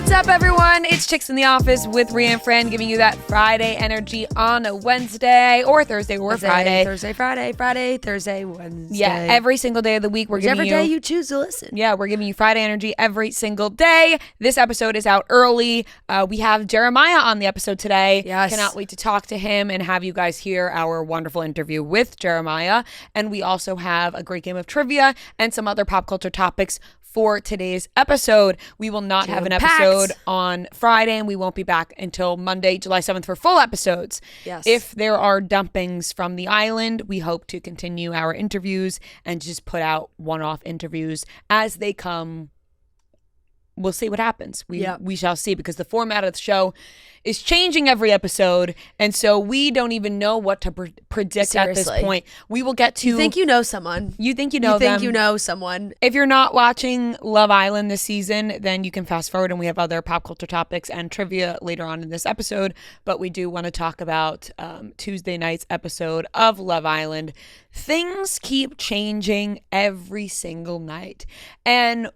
What's up, everyone? It's Chicks in the Office with Ria Fran, giving you that Friday energy on a Wednesday or Thursday or Friday. Thursday, Wednesday. Yeah, every single day of the week we're giving you. Whichever day you choose to listen. Yeah, we're giving you Friday energy every single day. This episode is out early. We have Jeremiah on the episode today. Yes. Cannot wait to talk to him and have you guys hear our wonderful interview with Jeremiah. And we also have a great game of trivia and some other pop culture topics for today's episode. We will not have an episode on Friday, and we won't be back until Monday, July 7th for full episodes. Yes. If there are dumpings from the island, we hope to continue our interviews and just put out one-off interviews as they come. We'll see what happens. We shall see, because the format of the show is changing every episode, and so we don't even know what to predict at this point. We will get to... You think you know someone. You think you know them. You think you know someone. If you're not watching Love Island this season, then you can fast forward, and we have other pop culture topics and trivia later on in this episode, but we do want to talk about Tuesday night's episode of Love Island. Things keep changing every single night, and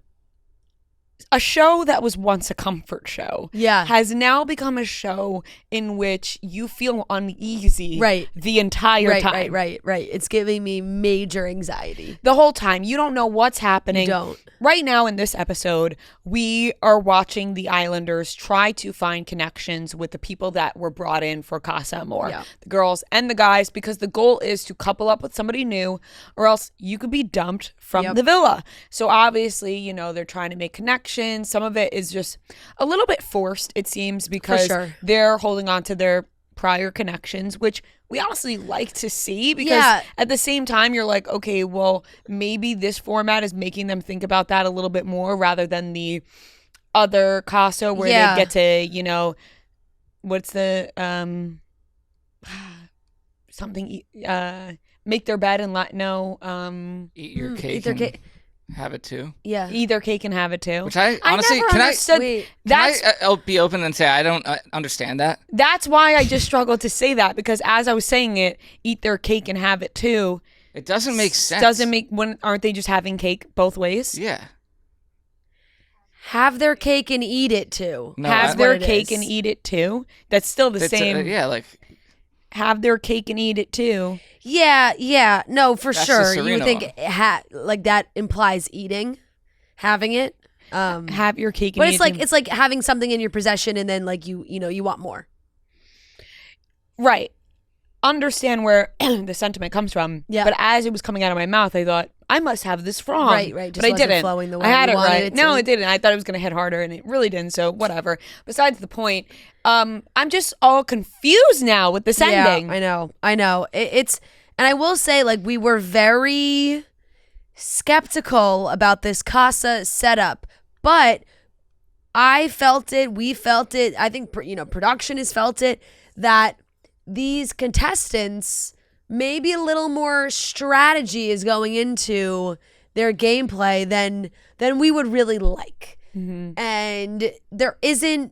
a show that was once a comfort show has now become a show in which you feel uneasy the entire time. Right. It's giving me major anxiety. The whole time. You don't know what's happening. You don't. Right now in this episode, we are watching the Islanders try to find connections with the people that were brought in for Casa Amor. Yeah. The girls and the guys, because the goal is to couple up with somebody new, or else you could be dumped from the villa. So obviously, you know, they're trying to make connections. Some of it is just a little bit forced, it seems, because they're holding on to their prior connections, which we honestly like to see, because at the same time you're like, okay, well, maybe this format is making them think about that a little bit more rather than the other Casa where they get to, you know, what's the something make their bed and eat your cake. Have it too. Yeah. Eat their cake and have it too. Which I honestly can I be open and say I don't understand that. That's why I just struggled to say that, because as I was saying it, eat their cake and have it too. It doesn't make sense. Aren't they just having cake both ways? Yeah. Have their cake and eat it too. No, have their cake and eat it too. That's still the same. Have their cake and eat it too. Yeah. No, for That's sure. You would think like that implies eating, having it. Have your cake and but eat it. But it's like having something in your possession and then like you want more. Right. Understand where the sentiment comes from. Yeah. But as it was coming out of my mouth, I thought, I must have this wrong. Right. Just but I didn't. Flowing the way I had it right. It no, it didn't. I thought it was going to hit harder, and it really didn't. So whatever. Besides the point, I'm just all confused now with this ending. Yeah, I know. It's, and I will say, like, we were very skeptical about this Casa setup, but I felt it. We felt it. I think production has felt it, that these contestants, maybe a little more strategy is going into their gameplay than we would really like. Mm-hmm. And there isn't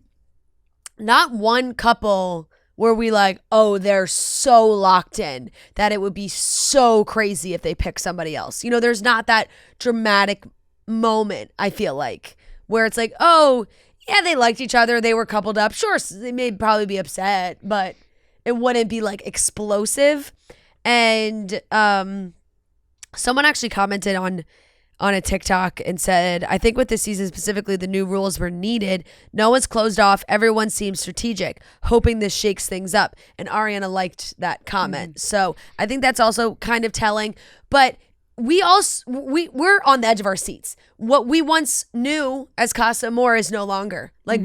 not one couple where we like, oh, they're so locked in that it would be so crazy if they pick somebody else. You know, there's not that dramatic moment, I feel like, where it's like, oh, yeah, they liked each other. They were coupled up. Sure, they may probably be upset, but it wouldn't be like explosive. And someone actually commented on a TikTok and said, I think with this season specifically, the new rules were needed. No one's closed off. Everyone seems strategic, hoping this shakes things up. And Ariana liked that comment. Mm-hmm. So I think that's also kind of telling. But we're on the edge of our seats. What we once knew as Casa Amor is no longer. Like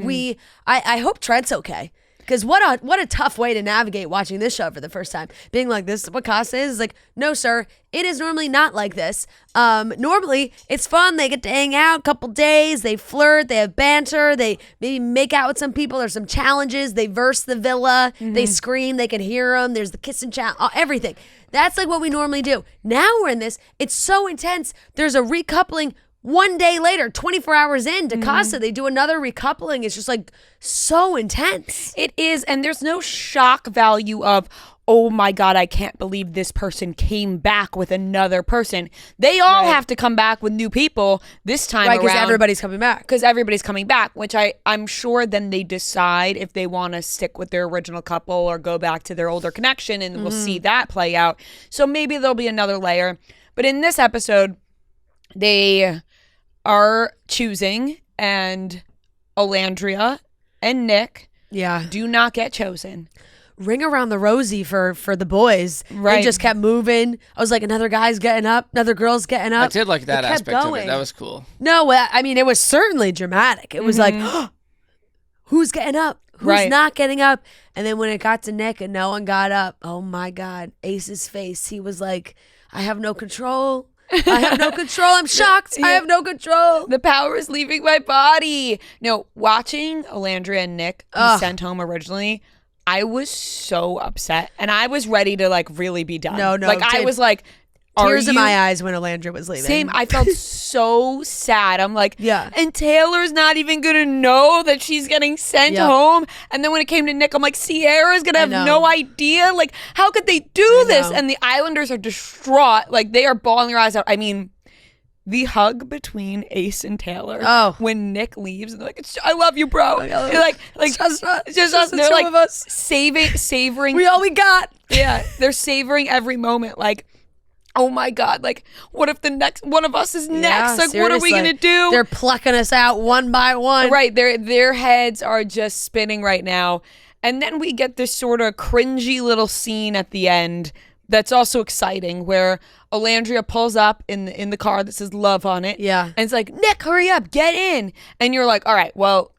I hope Trent's okay. Because what a tough way to navigate watching this show for the first time. Being like, this is what Casa is. Like, no, sir. It is normally not like this. Normally, it's fun. They get to hang out a couple days. They flirt. They have banter. They maybe make out with some people. There's some challenges. They verse the villa. Mm-hmm. They scream. They can hear them. There's the kissing challenge. Everything. That's like what we normally do. Now we're in this. It's so intense. There's a recoupling. One day later, 24 hours into Casa, they do another recoupling. It's just like so intense. It is. And there's no shock value of, oh my God, I can't believe this person came back with another person. They all have to come back with new people this time around. Right, because everybody's coming back. Because everybody's coming back, which I'm sure then they decide if they want to stick with their original couple or go back to their older connection, and we'll see that play out. So maybe there'll be another layer. But in this episode, they are choosing, and Olandria and Nick do not get chosen. Ring around the rosy for the boys. Right. They just kept moving. I was like, another guy's getting up, another girl's getting up. I did like that aspect of it. That was cool. No, I mean, it was certainly dramatic. It was like, who's getting up? Who's not getting up? And then when it got to Nick and no one got up, oh my God, Ace's face. He was like, I have no control. I have no control. I'm shocked. I have no control. The power is leaving my body. No, watching Olandria and Nick be sent home originally, I was so upset, and I was ready to like really be done. No, like I was like, tears in my eyes when Olandria was leaving. Same. I felt so sad. I'm like, yeah. And Taylor's not even gonna know that she's getting sent home. And then when it came to Nick, I'm like, Sierra's gonna have no idea. Like, how could they do this? And the Islanders are distraught. Like, they are bawling their eyes out. I mean, the hug between Ace and Taylor when Nick leaves, and they're like, I love you, bro. Like it's just us. They're like of us. Savoring. We all we got. Yeah, they're savoring every moment. Like, oh my God, like, what if the next one of us is next? Like, seriously. What are we gonna do? They're plucking us out one by one. Right, their heads are just spinning right now. And then we get this sort of cringy little scene at the end that's also exciting, where Olandria pulls up in the car that says love on it. Yeah. And it's like, Nick, hurry up, get in. And you're like, all right, well,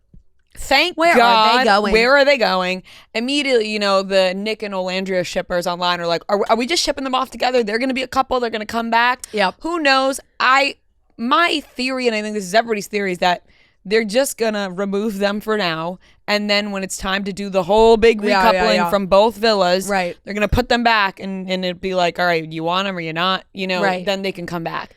thank God. Where are they going? Where are they going? Immediately, you know, the Nick and Olandria shippers online are like, are we just shipping them off together? They're going to be a couple. They're going to come back. Yep. Who knows? My theory, and I think this is everybody's theory, is that they're just going to remove them for now. And then when it's time to do the whole big recoupling from both villas, they're going to put them back, and it'd be like, all right, you want them or you not? You know, then they can come back.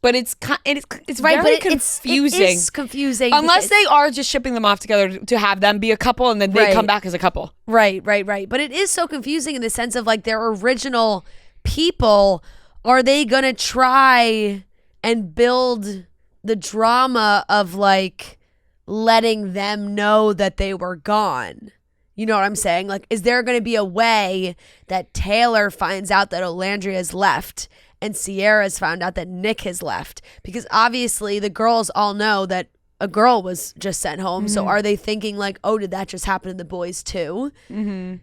But it's very confusing. It is confusing. Unless they are just shipping them off together to have them be a couple, and then they come back as a couple. Right. But it is so confusing in the sense of like their original people. Are they going to try and build the drama of like letting them know that they were gone? You know what I'm saying? Like, is there going to be a way that Taylor finds out that Olandria has left and Sierra's found out that Nick has left? Because obviously the girls all know that a girl was just sent home. So are they thinking like, oh, did that just happen to the boys too?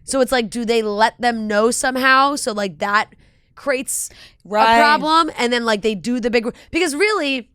So it's like, do they let them know somehow? So like that creates a problem. And then like they do the big, because really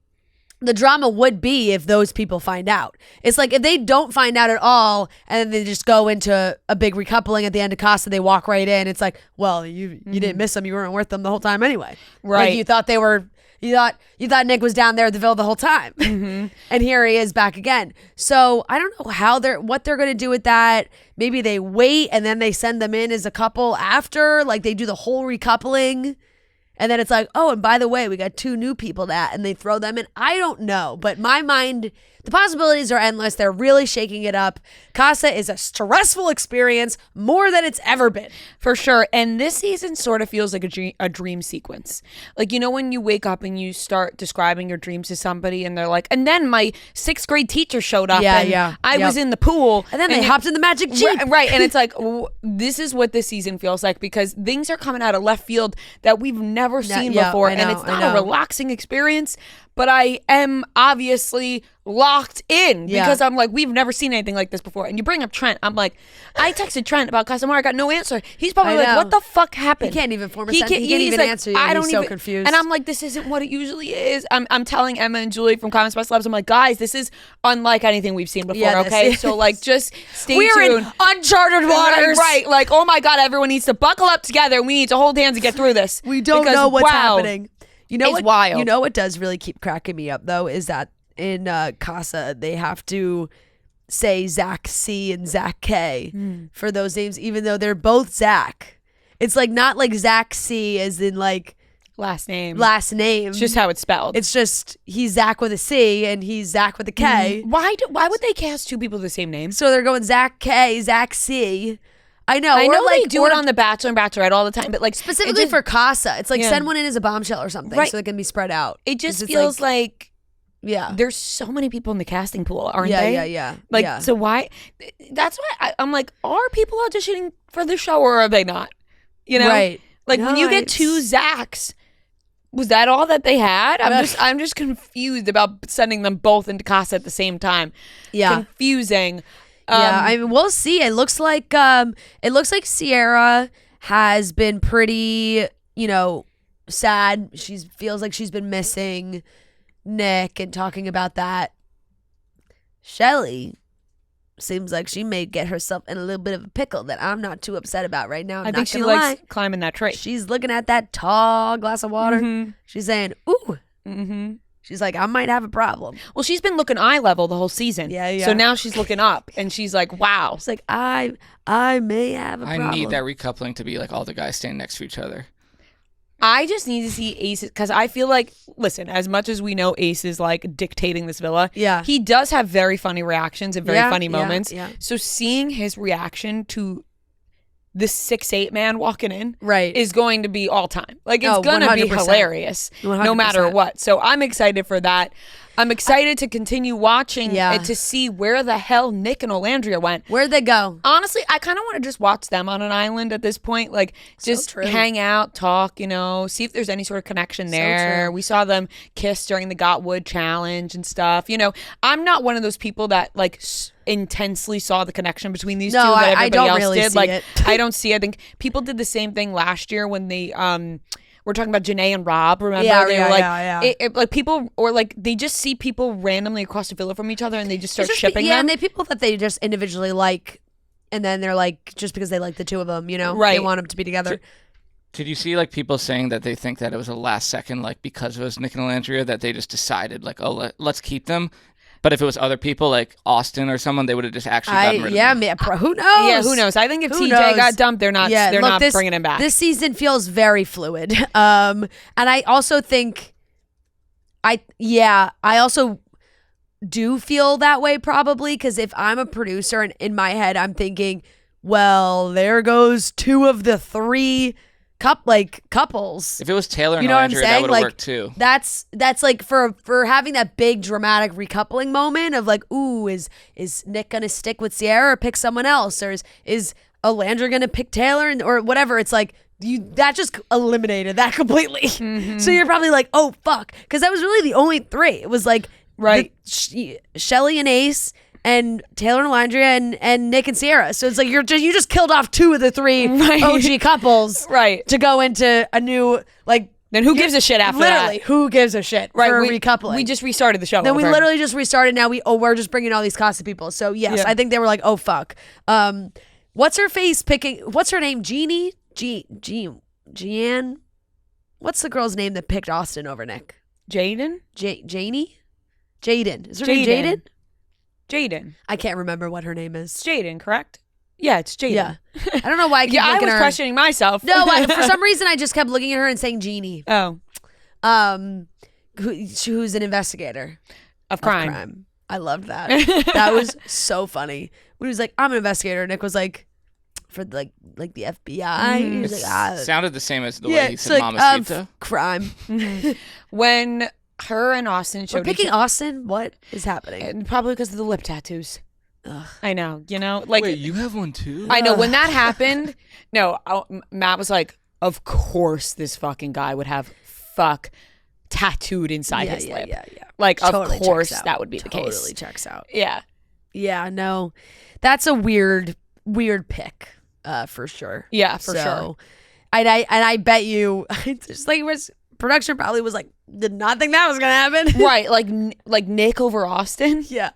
the drama would be if those people find out. It's like if they don't find out at all and then they just go into a big recoupling at the end of Casa, they walk right in. It's like, well, you didn't miss them. You weren't with them the whole time anyway. Right. Like you thought they were, you thought Nick was down there at the Ville the whole time. And here he is back again. So I don't know what they're going to do with that. Maybe they wait and then they send them in as a couple after, like they do the whole recoupling. And then it's like, oh, and by the way, we got 2 new people and they throw them in. I don't know. But my mind, the possibilities are endless. They're really shaking it up. Casa is a stressful experience, more than it's ever been. For sure. And this season sort of feels like a dream sequence. Like, you know, when you wake up and you start describing your dreams to somebody and they're like, and then my 6th grade teacher showed up and I was in the pool. And then they hopped in the magic Jeep. Right. And it's like, this is what this season feels like, because things are coming out of left field that we've never seen before. And it's not a relaxing experience. But I am obviously locked in because I'm like, we've never seen anything like this before. And you bring up Trent. I'm like, I texted Trent about Casamar. I got no answer. He's probably like, what the fuck happened? He can't even form a sentence. He can't even answer you. He's so confused. And I'm like, this isn't what it usually is. I'm telling Emma and Julie from Comments by Celebs, I'm like, guys, this is unlike anything we've seen before, okay? So like, just stay tuned. We're in uncharted waters. Right. Like, oh my God, everyone needs to buckle up together. We need to hold hands and get through this. We don't know what's happening. You know it's wild. You know what does really keep cracking me up though is that in Casa they have to say Zach C and Zach K for those names, even though they're both Zach. It's like not like Zach C as in like last name. It's just how it's spelled. It's just he's Zach with a C and he's Zach with a K. Why would they cast 2 people with the same name? So they're going Zach K, Zach C. I know they do it on The Bachelor and Bachelorette all the time, but like specifically for Casa, it's like send one in as a bombshell or something, so it can be spread out. It just feels like there's so many people in the casting pool, aren't they? Yeah. Like, so why? That's why I'm like, are people auditioning for the show or are they not? You know, right? Like when you get 2 Zachs, was that all that they had? I'm just confused about sending them both into Casa at the same time. Yeah, confusing. I mean, we'll see. It looks like Sierra has been pretty, sad. She feels like she's been missing Nick and talking about that. Shelly seems like she may get herself in a little bit of a pickle that I'm not too upset about right now. I think she likes climbing that tree. She's looking at that tall glass of water. Mm-hmm. She's saying, ooh. Mm-hmm. She's like, I might have a problem. Well, she's been looking eye level the whole season. Yeah. So now she's looking up and she's like, wow. She's like, I may have a problem. I need that recoupling to be like all the guys standing next to each other. I just need to see Ace because I feel like, listen, as much as we know Ace is like dictating this villa, he does have very funny reactions and very funny moments. Yeah. So seeing his reaction to the 6'8" man walking in is going to be all time. Like it's going to be hilarious 100%. No matter what. So I'm excited for that. I'm excited to continue watching it to see where the hell Nick and Olandria went. Where'd they go? Honestly, I kind of want to just watch them on an island at this point. Like, just hang out, talk, see if there's any sort of connection there. We saw them kiss during the Got Wood challenge and stuff. I'm not one of those people that, like, intensely saw the connection between these two that everybody else really did. See like, it. I don't see it. I think people did the same thing last year when they, we're talking about Janae and Rob, remember? They were like, like people, or like they just see people randomly across the villa from each other and they just start shipping them. Yeah, and they people that they just individually like, and then they're like, just because they like the two of them, they want them to be together. Did you see like people saying that they think that it was a last second, like because it was Nick and Olandria, that they just decided like, oh, let's keep them? But if it was other people like Austin or someone, they would have just actually gotten rid of them. Who knows? Yeah, who knows? I think if TJ got dumped, they're not bringing him back. This season feels very fluid. And I also think I also do feel that way probably because if I'm a producer and in my head I'm thinking, well, there goes 2 of the 3 couples. If it was Taylor and Olandria, that would have worked too. That's like for having that big dramatic recoupling moment of like, ooh, is Nick gonna stick with Sierra or pick someone else, or is Olandria gonna pick Taylor or whatever? It's like that just eliminated that completely. Mm-hmm. So you're probably like, oh fuck, because that was really the only 3. It was like Shelly and Ace, and Taylor and Olandria and Nick and Sierra. So it's like you just killed off 2 of the 3 OG couples to go into a new then who gives a shit after literally, that? Who gives a shit for recoupling? We just restarted the show. Then we literally just restarted. Now we're just bringing all these Casa people. So yes, I think they were like, oh fuck. What's her face picking? What's her name? Jeannie? Jeanne? What's the girl's name that picked Austin over Nick? Jaden? Janie? Jaden. Is her name Jaden? Jaden. I can't remember what her name is. Jaden, correct? Yeah, it's Jaden. Yeah. I don't know why I keep looking I was at her. questioning myself. No, for some reason I just kept looking at her and saying Jeannie. Oh. Who's an investigator of crime. I loved that. That was so funny. When he was like, I'm an investigator, Nick was like, for like the FBI. Mm-hmm. He was like, sounded the same as the way he said Mamacita. Crime. Mm-hmm. When her and Austin showed picking Austin, what is happening? And probably because of the lip tattoos. Ugh. I know, like. Wait, you have one too? I know. When that happened, Matt was like, of course this fucking guy would have fuck tattooed inside his lip. Yeah. Like, totally, of course that would be the case. Totally checks out. Yeah. Yeah, no. That's a weird pick, for sure. Yeah, for sure. I bet you, just like it was, production probably was like, did not think that was gonna happen. Right, like Nick over Austin. Yeah,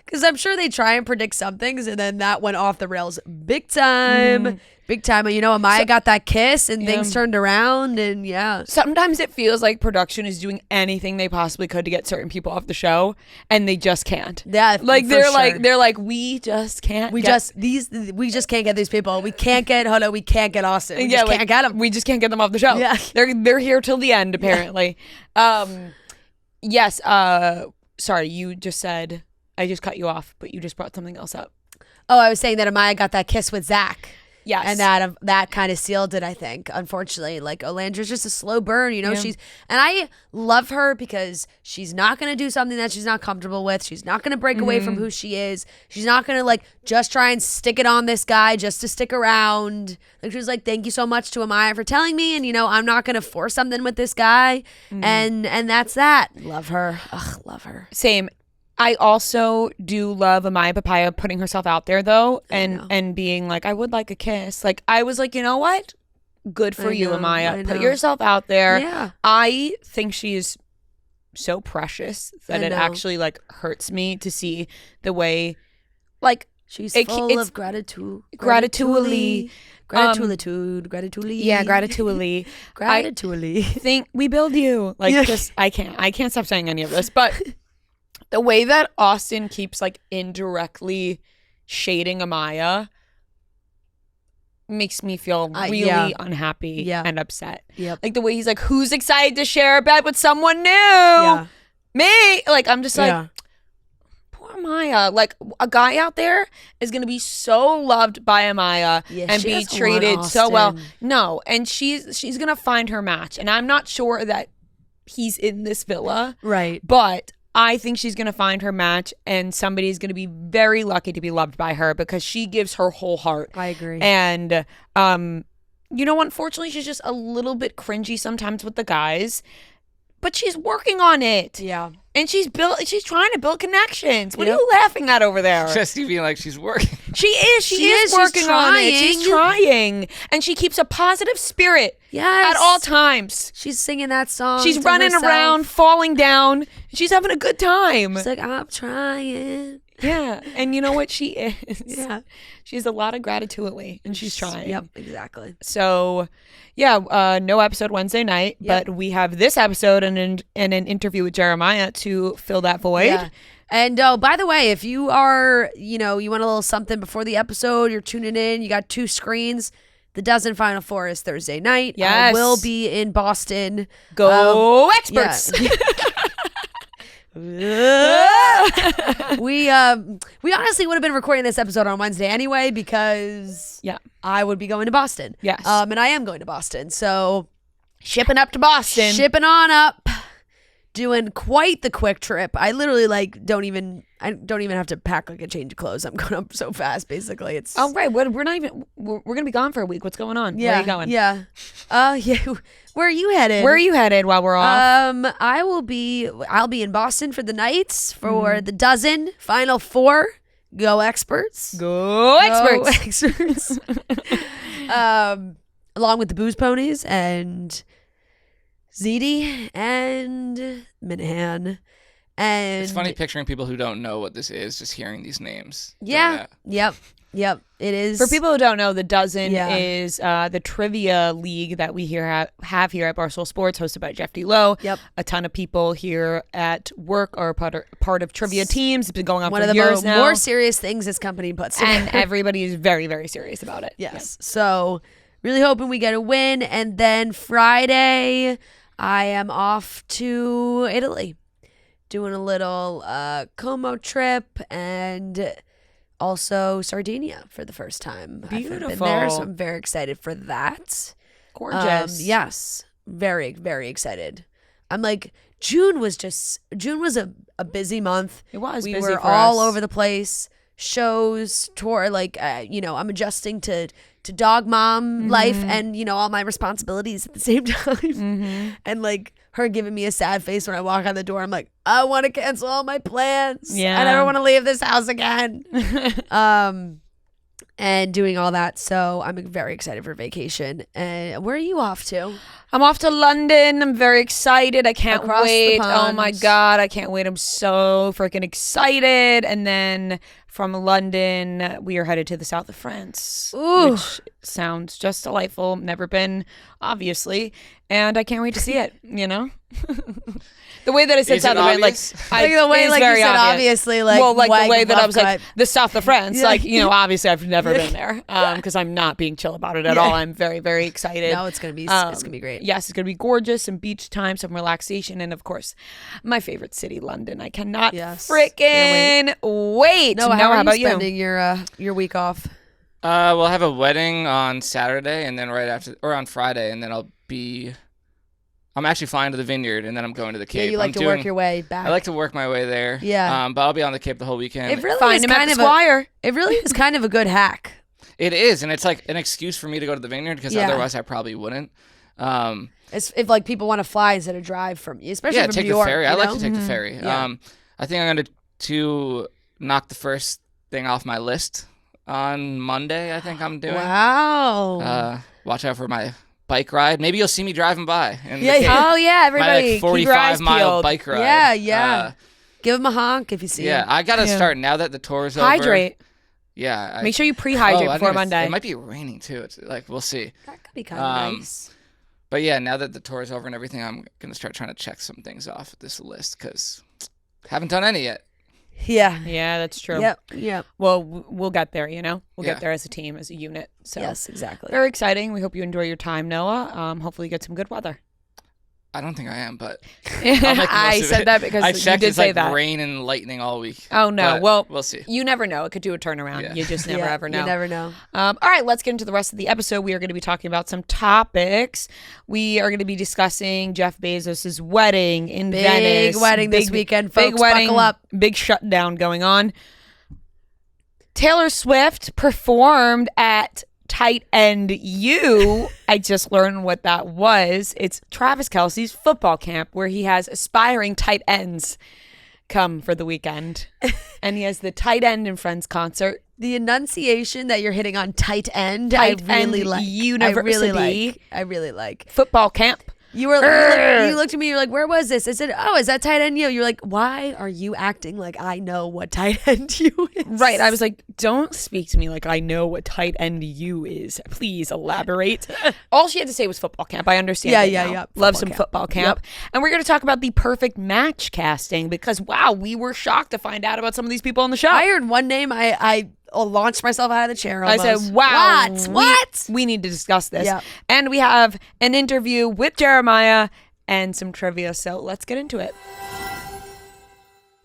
because I'm sure they try and predict some things, and then that went off the rails big time. Mm. Big time. Amaya got that kiss and things turned around, and sometimes it feels like production is doing anything they possibly could to get certain people off the show, and they just can't. Yeah, like they're like we just can't. We just can't get these people. We can't get Huda. We can't get Austin. We just can't get them. We just can't get them off the show. Yeah, they're here till the end apparently. Yes. Sorry, you just said I just cut you off, but you just brought something else up. Oh, I was saying that Amaya got that kiss with Zach. Yes. And that kind of sealed it, I think, unfortunately. Like, Olandra's just a slow burn, you know? And I love her because she's not going to do something that she's not comfortable with. She's not going to break away from who she is. She's not going to, like, just try and stick it on this guy just to stick around. Like, she was like, thank you so much to Amaya for telling me, and, you know, I'm not going to force something with this guy. And that's that. Love her. Ugh, love her. Same. I also do love Amaya Papaya putting herself out there, though, and being like, I would like a kiss. Like, I was like, you know what? Good for you, Amaya. Put yourself out there. Yeah. I think she is so precious that it actually, like, hurts me to see the way, like, she's full of gratitude. Gratitude. Yeah, gratitude. Gratitude. Think we build you. Like, just, I can't stop saying any of this, but the way that Austin keeps, like, indirectly shading Amaya makes me feel really unhappy and upset. Yep. Like, the way he's like, who's excited to share a bed with someone new? Yeah. Me. Like, I'm just like, poor Amaya. Like, a guy out there is going to be so loved by Amaya and be treated so well. No. And she's going to find her match. And I'm not sure that he's in this villa. Right. But I think she's going to find her match, and somebody's going to be very lucky to be loved by her because she gives her whole heart. I agree. And, you know, unfortunately, she's just a little bit cringy sometimes with the guys, but she's working on it. Yeah. And she's trying to build connections. What are you laughing at over there? Just you being like, she's working. She is working on it. She's trying. And she keeps a positive spirit at all times. She's singing that song. She's running around, falling down. She's having a good time. She's like, I'm trying. Yeah. And you know what she is? Yeah. She has a lot of gratitude, and she's trying. Yep, exactly. So, yeah, no episode Wednesday night, but we have this episode and an interview with Jeremiah to fill that void. Yeah. And by the way, if you are, you know, you want a little something before the episode, you're tuning in, you got 2 screens. The Dozen Final Four is Thursday night. Yes. I will be in Boston. Go Experts! Yeah. We honestly would have been recording this episode on Wednesday anyway because I would be going to Boston. Yes. And I am going to Boston. So shipping up to Boston. Shipping on up. Doing quite the quick trip. I literally don't even have to pack like a change of clothes. I'm going up so fast. Basically, it's right. We're gonna be gone for a week. What's going on? Yeah, where are you going? Yeah. Where are you headed? Where are you headed while we're off? I'll be in Boston for the Nights for the Dozen Final Four. Go Experts. Go Experts. Along with the Booze Ponies and Ziti and Minahan. And it's funny picturing people who don't know what this is, just hearing these names. Yeah. Yep. It is. For people who don't know, the Dozen is the trivia league that we have here at Barstool Sports, hosted by Jeff D. Lowe. Yep. A ton of people here at work are part of trivia teams. It's been going on one for of the years now. more serious things this company puts together. And everybody is very, very serious about it. Yes. Yeah. So really hoping we get a win. And then Friday, I am off to Italy, doing a little Como trip and also Sardinia for the first time. Beautiful. I've been there, so I'm very excited for that. Gorgeous. Yes, very, very excited. I'm like, June was a busy month. It was. We busy were for all us. over the place. Shows, tour, like I'm adjusting to dog mom life and all my responsibilities at the same time. And like her giving me a sad face when I walk out the door. I'm like, I want to cancel all my plans. Yeah. I never want to leave this house again. And doing all that. So I'm very excited for vacation. And where are you off to? I'm off to London. I'm very excited. I can't Across the wait. pond. Oh my God. I can't wait. I'm so freaking excited. And then from London, we are headed to the south of France, which sounds just delightful. Never been, obviously. And I can't wait to see it, The way that it sits out the way, like the way, like you said, obviously, like well, like the way that I was cut. like the south of France, like obviously I've never been there, because I'm not being chill about it at all. I'm very, very excited. No, it's gonna be great. Yes, it's gonna be gorgeous, some beach time, some relaxation, and of course, my favorite city, London. I cannot freaking wait. No, how are about you spending your week off? We'll have a wedding on Saturday, and then on Friday, and then I'm actually flying to the Vineyard, and then I'm going to the Cape. Yeah, you like to work your way back. I like to work my way there. Yeah. But I'll be on the Cape the whole weekend. It really is kind of it really is kind of a good hack. It is, and it's like an excuse for me to go to the Vineyard because otherwise I probably wouldn't. If like people want to fly instead of drive from you, especially from take New York. The ferry. I like to take the Mm-hmm. ferry. Yeah. I think I'm going to knock the first thing off my list on Monday. I think I'm doing. Wow. Watch out for my bike ride. Maybe you'll see me driving by. Oh yeah, everybody. My 45-mile bike ride. Yeah. Give him a honk if you see him. Yeah, I got to start now that the tour is over. Hydrate. Yeah. Make sure you pre-hydrate before Monday. It might be raining too. It's like, we'll see. That could be kind of nice. But yeah, now that the tour is over and everything, I'm going to start trying to check some things off this list because haven't done any yet. Yeah, that's true. Yep. Well, we'll get there, We'll get there as a team, as a unit. So yes, exactly. Very exciting. We hope you enjoy your time, Noah. Hopefully you get some good weather. I don't think I am, but I said that because I checked, you did it's say like that. rain and lightning all week. Oh, no. But well, we'll see. You never know. It could do a turnaround. Yeah. You just never ever know. You never know. All right, let's get into the rest of the episode. We are going to be talking about some topics. We are going to be discussing Jeff Bezos' wedding in Venice. Big wedding this weekend, folks. Big wedding, buckle up. Big shutdown going on. Taylor Swift performed at Tight End U. I just learned what that was. It's Travis Kelce's football camp where he has aspiring tight ends come for the weekend. And he has the Tight End and Friends concert. The enunciation that you're hitting on tight end, Tight I really End like. University. I really like. Football camp. You looked at me, you're like, where was this? I said, oh, is that Tight End U? You're like, why are you acting like I know what Tight End U is? Right. I was like, don't speak to me like I know what Tight End U is. Please elaborate. All she had to say was football camp. I understand. Yeah. Love some football camp. And we're going to talk about the perfect match casting because, wow, we were shocked to find out about some of these people on the show. I heard one name, I launched myself out of the chair almost. I said, wow. What? We need to discuss this. Yeah. And we have an interview with Jeremiah and some trivia. So let's get into it.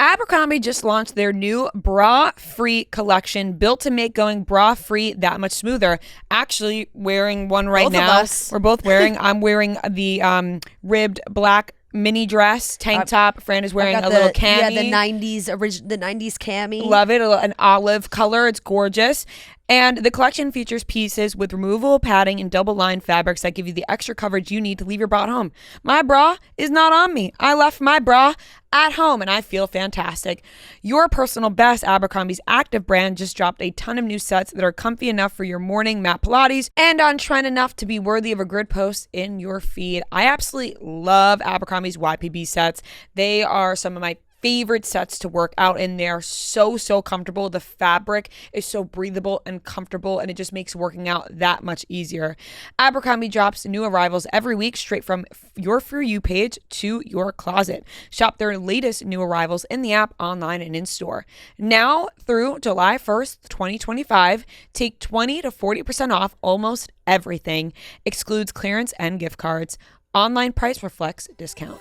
Abercrombie just launched their new bra-free collection built to make going bra-free that much smoother. Actually, wearing one right Both now. of us. We're both wearing. I'm wearing the ribbed black mini dress, tank top. Fran is wearing a little cami. Yeah, the 90s cami. Love it. An olive color. It's gorgeous. And the collection features pieces with removable padding and double-lined fabrics that give you the extra coverage you need to leave your bra at home. My bra is not on me. I left my bra at home and I feel fantastic. Your personal best, Abercrombie's active brand, just dropped a ton of new sets that are comfy enough for your morning mat Pilates and on trend enough to be worthy of a grid post in your feed. I absolutely love Abercrombie's YPB sets. They are some of my favorite sets to work out in. They're so comfortable. The fabric is so breathable and comfortable, and it just makes working out that much easier. Abercrombie drops new arrivals every week straight from your For You page to your closet. Shop their latest new arrivals in the app, online, and in store. Now through July 1st, 2025, take 20 to 40% off almost everything. Excludes clearance and gift cards. Online price reflects discount.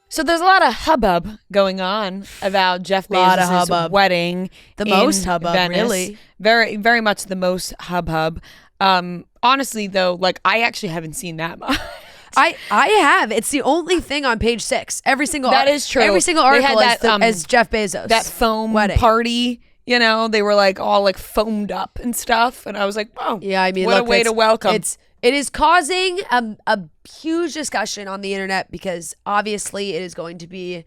So there's a lot of hubbub going on about Jeff Bezos' wedding. The most hubbub, Venice. really. Very, very much the most hubbub. Honestly, though, like I actually haven't seen that much. I have. It's the only thing on page 6. Every single is true. Every single article is Jeff Bezos. That foam wedding party. They were like all like foamed up and stuff, and I was like, "Oh, yeah." I mean, what a way to welcome. It is causing a huge discussion on the internet because obviously it is going to be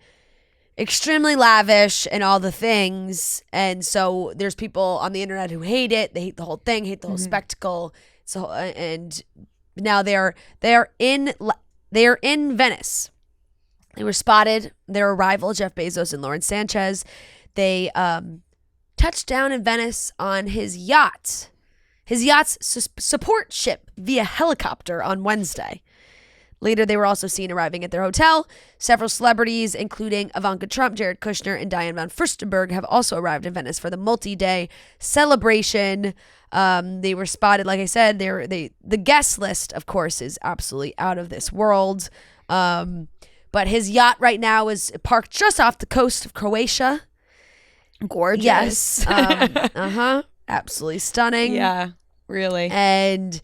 extremely lavish and all the things. And so there's people on the internet who hate it. They hate the whole thing, hate the whole spectacle. So and now they are in Venice. They were spotted. Their arrival, Jeff Bezos and Lauren Sanchez, they touched down in Venice on his yacht. His yacht's support ship via helicopter on Wednesday. Later, they were also seen arriving at their hotel. Several celebrities, including Ivanka Trump, Jared Kushner, and Diane von Furstenberg, have also arrived in Venice for the multi-day celebration. They were spotted, like I said, the guest list, of course, is absolutely out of this world. But his yacht right now is parked just off the coast of Croatia. Gorgeous. Yes. Absolutely stunning. Yeah, really. And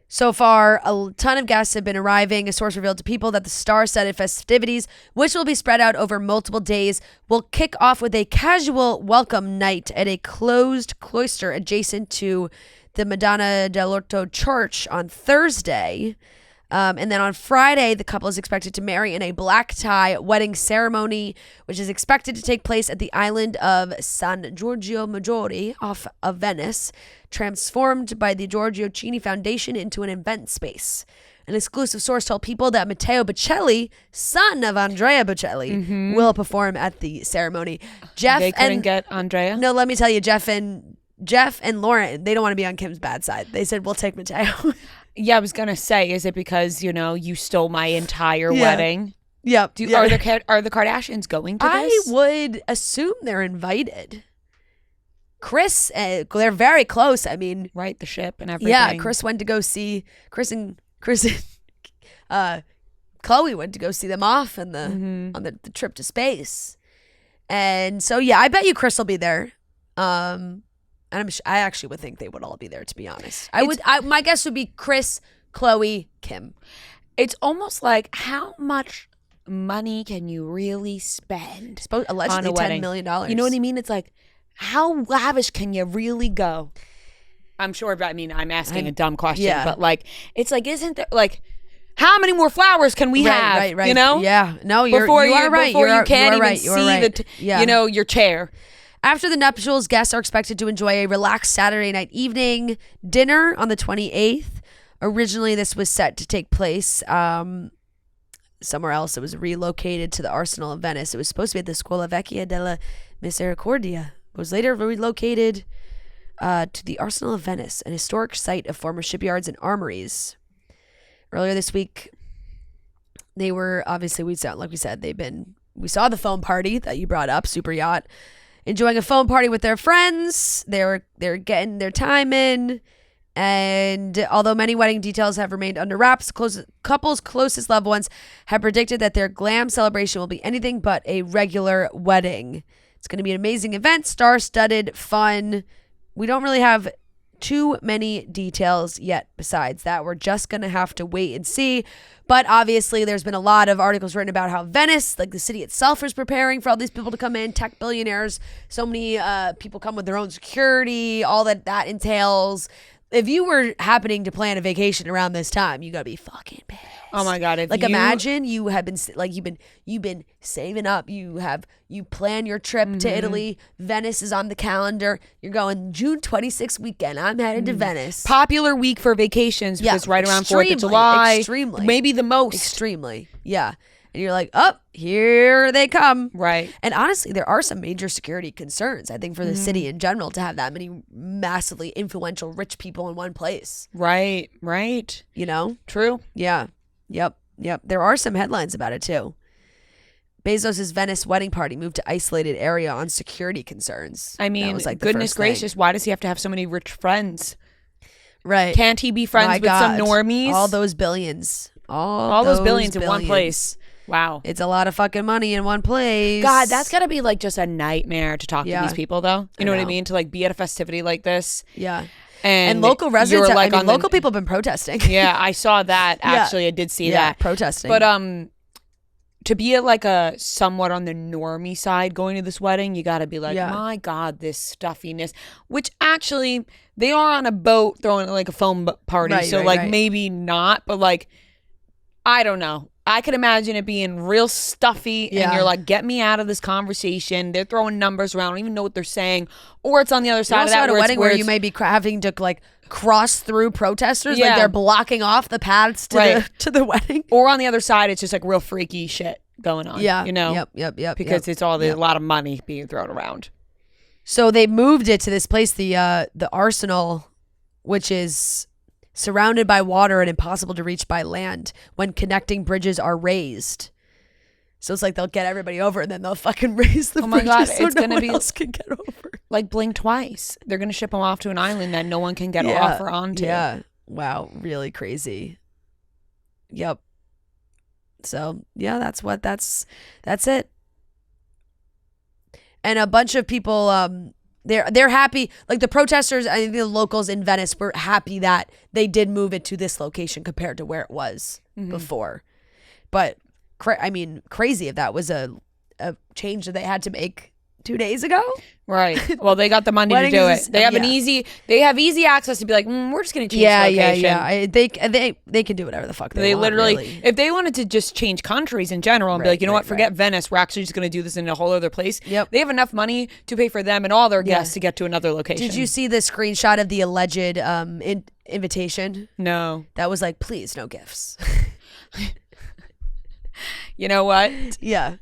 so far, a ton of guests have been arriving. A source revealed to People that the star-studded festivities, which will be spread out over multiple days, will kick off with a casual welcome night at a closed cloister adjacent to the Madonna dell'Orto Church on Thursday. And then on Friday, the couple is expected to marry in a black tie wedding ceremony, which is expected to take place at the island of San Giorgio Maggiore off of Venice, transformed by the Giorgio Cini Foundation into an event space. An exclusive source told People that Matteo Bocelli, son of Andrea Bocelli, will perform at the ceremony. They couldn't get Andrea? No, let me tell you, Jeff and Lauren, they don't want to be on Kim's bad side. They said, we'll take Matteo. Yeah, I was going to say, is it because, you stole my entire wedding? Yep. Are the Kardashians going to this? I would assume they're invited. Chris, they're very close. I mean, right, the ship and everything. Yeah, Chris went to go see and Chloe went to go see them off on the trip to space. And so I bet you Chris will be there. And I actually would think they would all be there, to be honest. My guess would be Chris, Chloe, Kim. It's almost like, how much money can you really spend allegedly on a wedding? $10 million. You know what I mean? It's like, how lavish can you really go? I'm sure, I'm asking a dumb question, but it's like, isn't there, how many more flowers can we have? Right. You know? Yeah. No, you are right. Before you can't even right. see your chair. After the nuptials, guests are expected to enjoy a relaxed Saturday night evening dinner on the 28th. Originally, this was set to take place somewhere else. It was relocated to the Arsenal of Venice. It was supposed to be at the Scuola Vecchia della Misericordia. It was later relocated to the Arsenal of Venice, an historic site of former shipyards and armories. Earlier this week, they were, obviously, we saw the foam party that you brought up, Super Yacht. Enjoying a phone party with their friends. They're getting their time in. And although many wedding details have remained under wraps, couple's closest loved ones have predicted that their glam celebration will be anything but a regular wedding. It's going to be an amazing event, star-studded, fun. We don't really have too many details yet besides that. We're just going to have to wait and see. But obviously, there's been a lot of articles written about how Venice, the city itself, is preparing for all these people to come in, tech billionaires. So many people come with their own security, all that entails. If you were happening to plan a vacation around this time, you gotta be fucking pissed. Oh my god! Imagine you have been you've been saving up. You plan your trip to Italy. Venice is on the calendar. You're going June 26th weekend. I'm headed to Venice. Popular week for vacations because right around 4th of July, extremely, maybe the most. Extremely, yeah. And you're like, oh, here they come. Right. And honestly, there are some major security concerns, I think, for the city in general to have that many massively influential rich people in one place. Right. You know? True. Yeah. Yep. There are some headlines about it, too. Bezos' Venice wedding party moved to isolated area on security concerns. I mean, goodness gracious, why does he have to have so many rich friends? Right. Can't he be friends with some normies? All those billions. All those billions in one place. Wow. It's a lot of fucking money in one place. God, that's got to be just a nightmare to talk to these people, though. You know what I mean? To be at a festivity like this. Yeah. And local residents, local people have been protesting. Yeah, I saw that. Actually, I did see that. Protesting. But to be at a somewhat on the normie side going to this wedding, you got to be my God, this stuffiness. Which actually, they are on a boat throwing a foam party. Right, so right. maybe not, but I don't know. I could imagine it being real stuffy and you're get me out of this conversation. They're throwing numbers around. I don't even know what they're saying. Or it's on the other side of that. At a wedding where you may be having to cross through protesters. Yeah. They're blocking off the paths to the wedding. Or on the other side, it's just real freaky shit going on. Yeah. You know? Yep. Because it's all a lot of money being thrown around. So they moved it to this place, the Arsenal, which is surrounded by water and impossible to reach by land when connecting bridges are raised. So it's they'll get everybody over and then they'll fucking raise the bridges. Oh my God, so it's no one else can get over. Blink twice. They're going to ship them off to an island that no one can get off or onto. Yeah. Wow. Really crazy. Yep. So yeah, that's it. And a bunch of people, They're happy. Like the protesters, I think the locals in Venice were happy that they did move it to this location compared to where it was before. But crazy if that was a change that they had to make 2 days ago. Right. Well, they got the money to do it. They have they have easy access to be like, we're just going to change location. They can do whatever the fuck they want, literally, really. If they wanted to just change countries in general and be like, you know what, forget Venice. We're actually just going to do this in a whole other place. Yep. They have enough money to pay for them and all their guests to get to another location. Did you see the screenshot of the alleged invitation? No. That was like, please, no gifts. You know what? Yeah.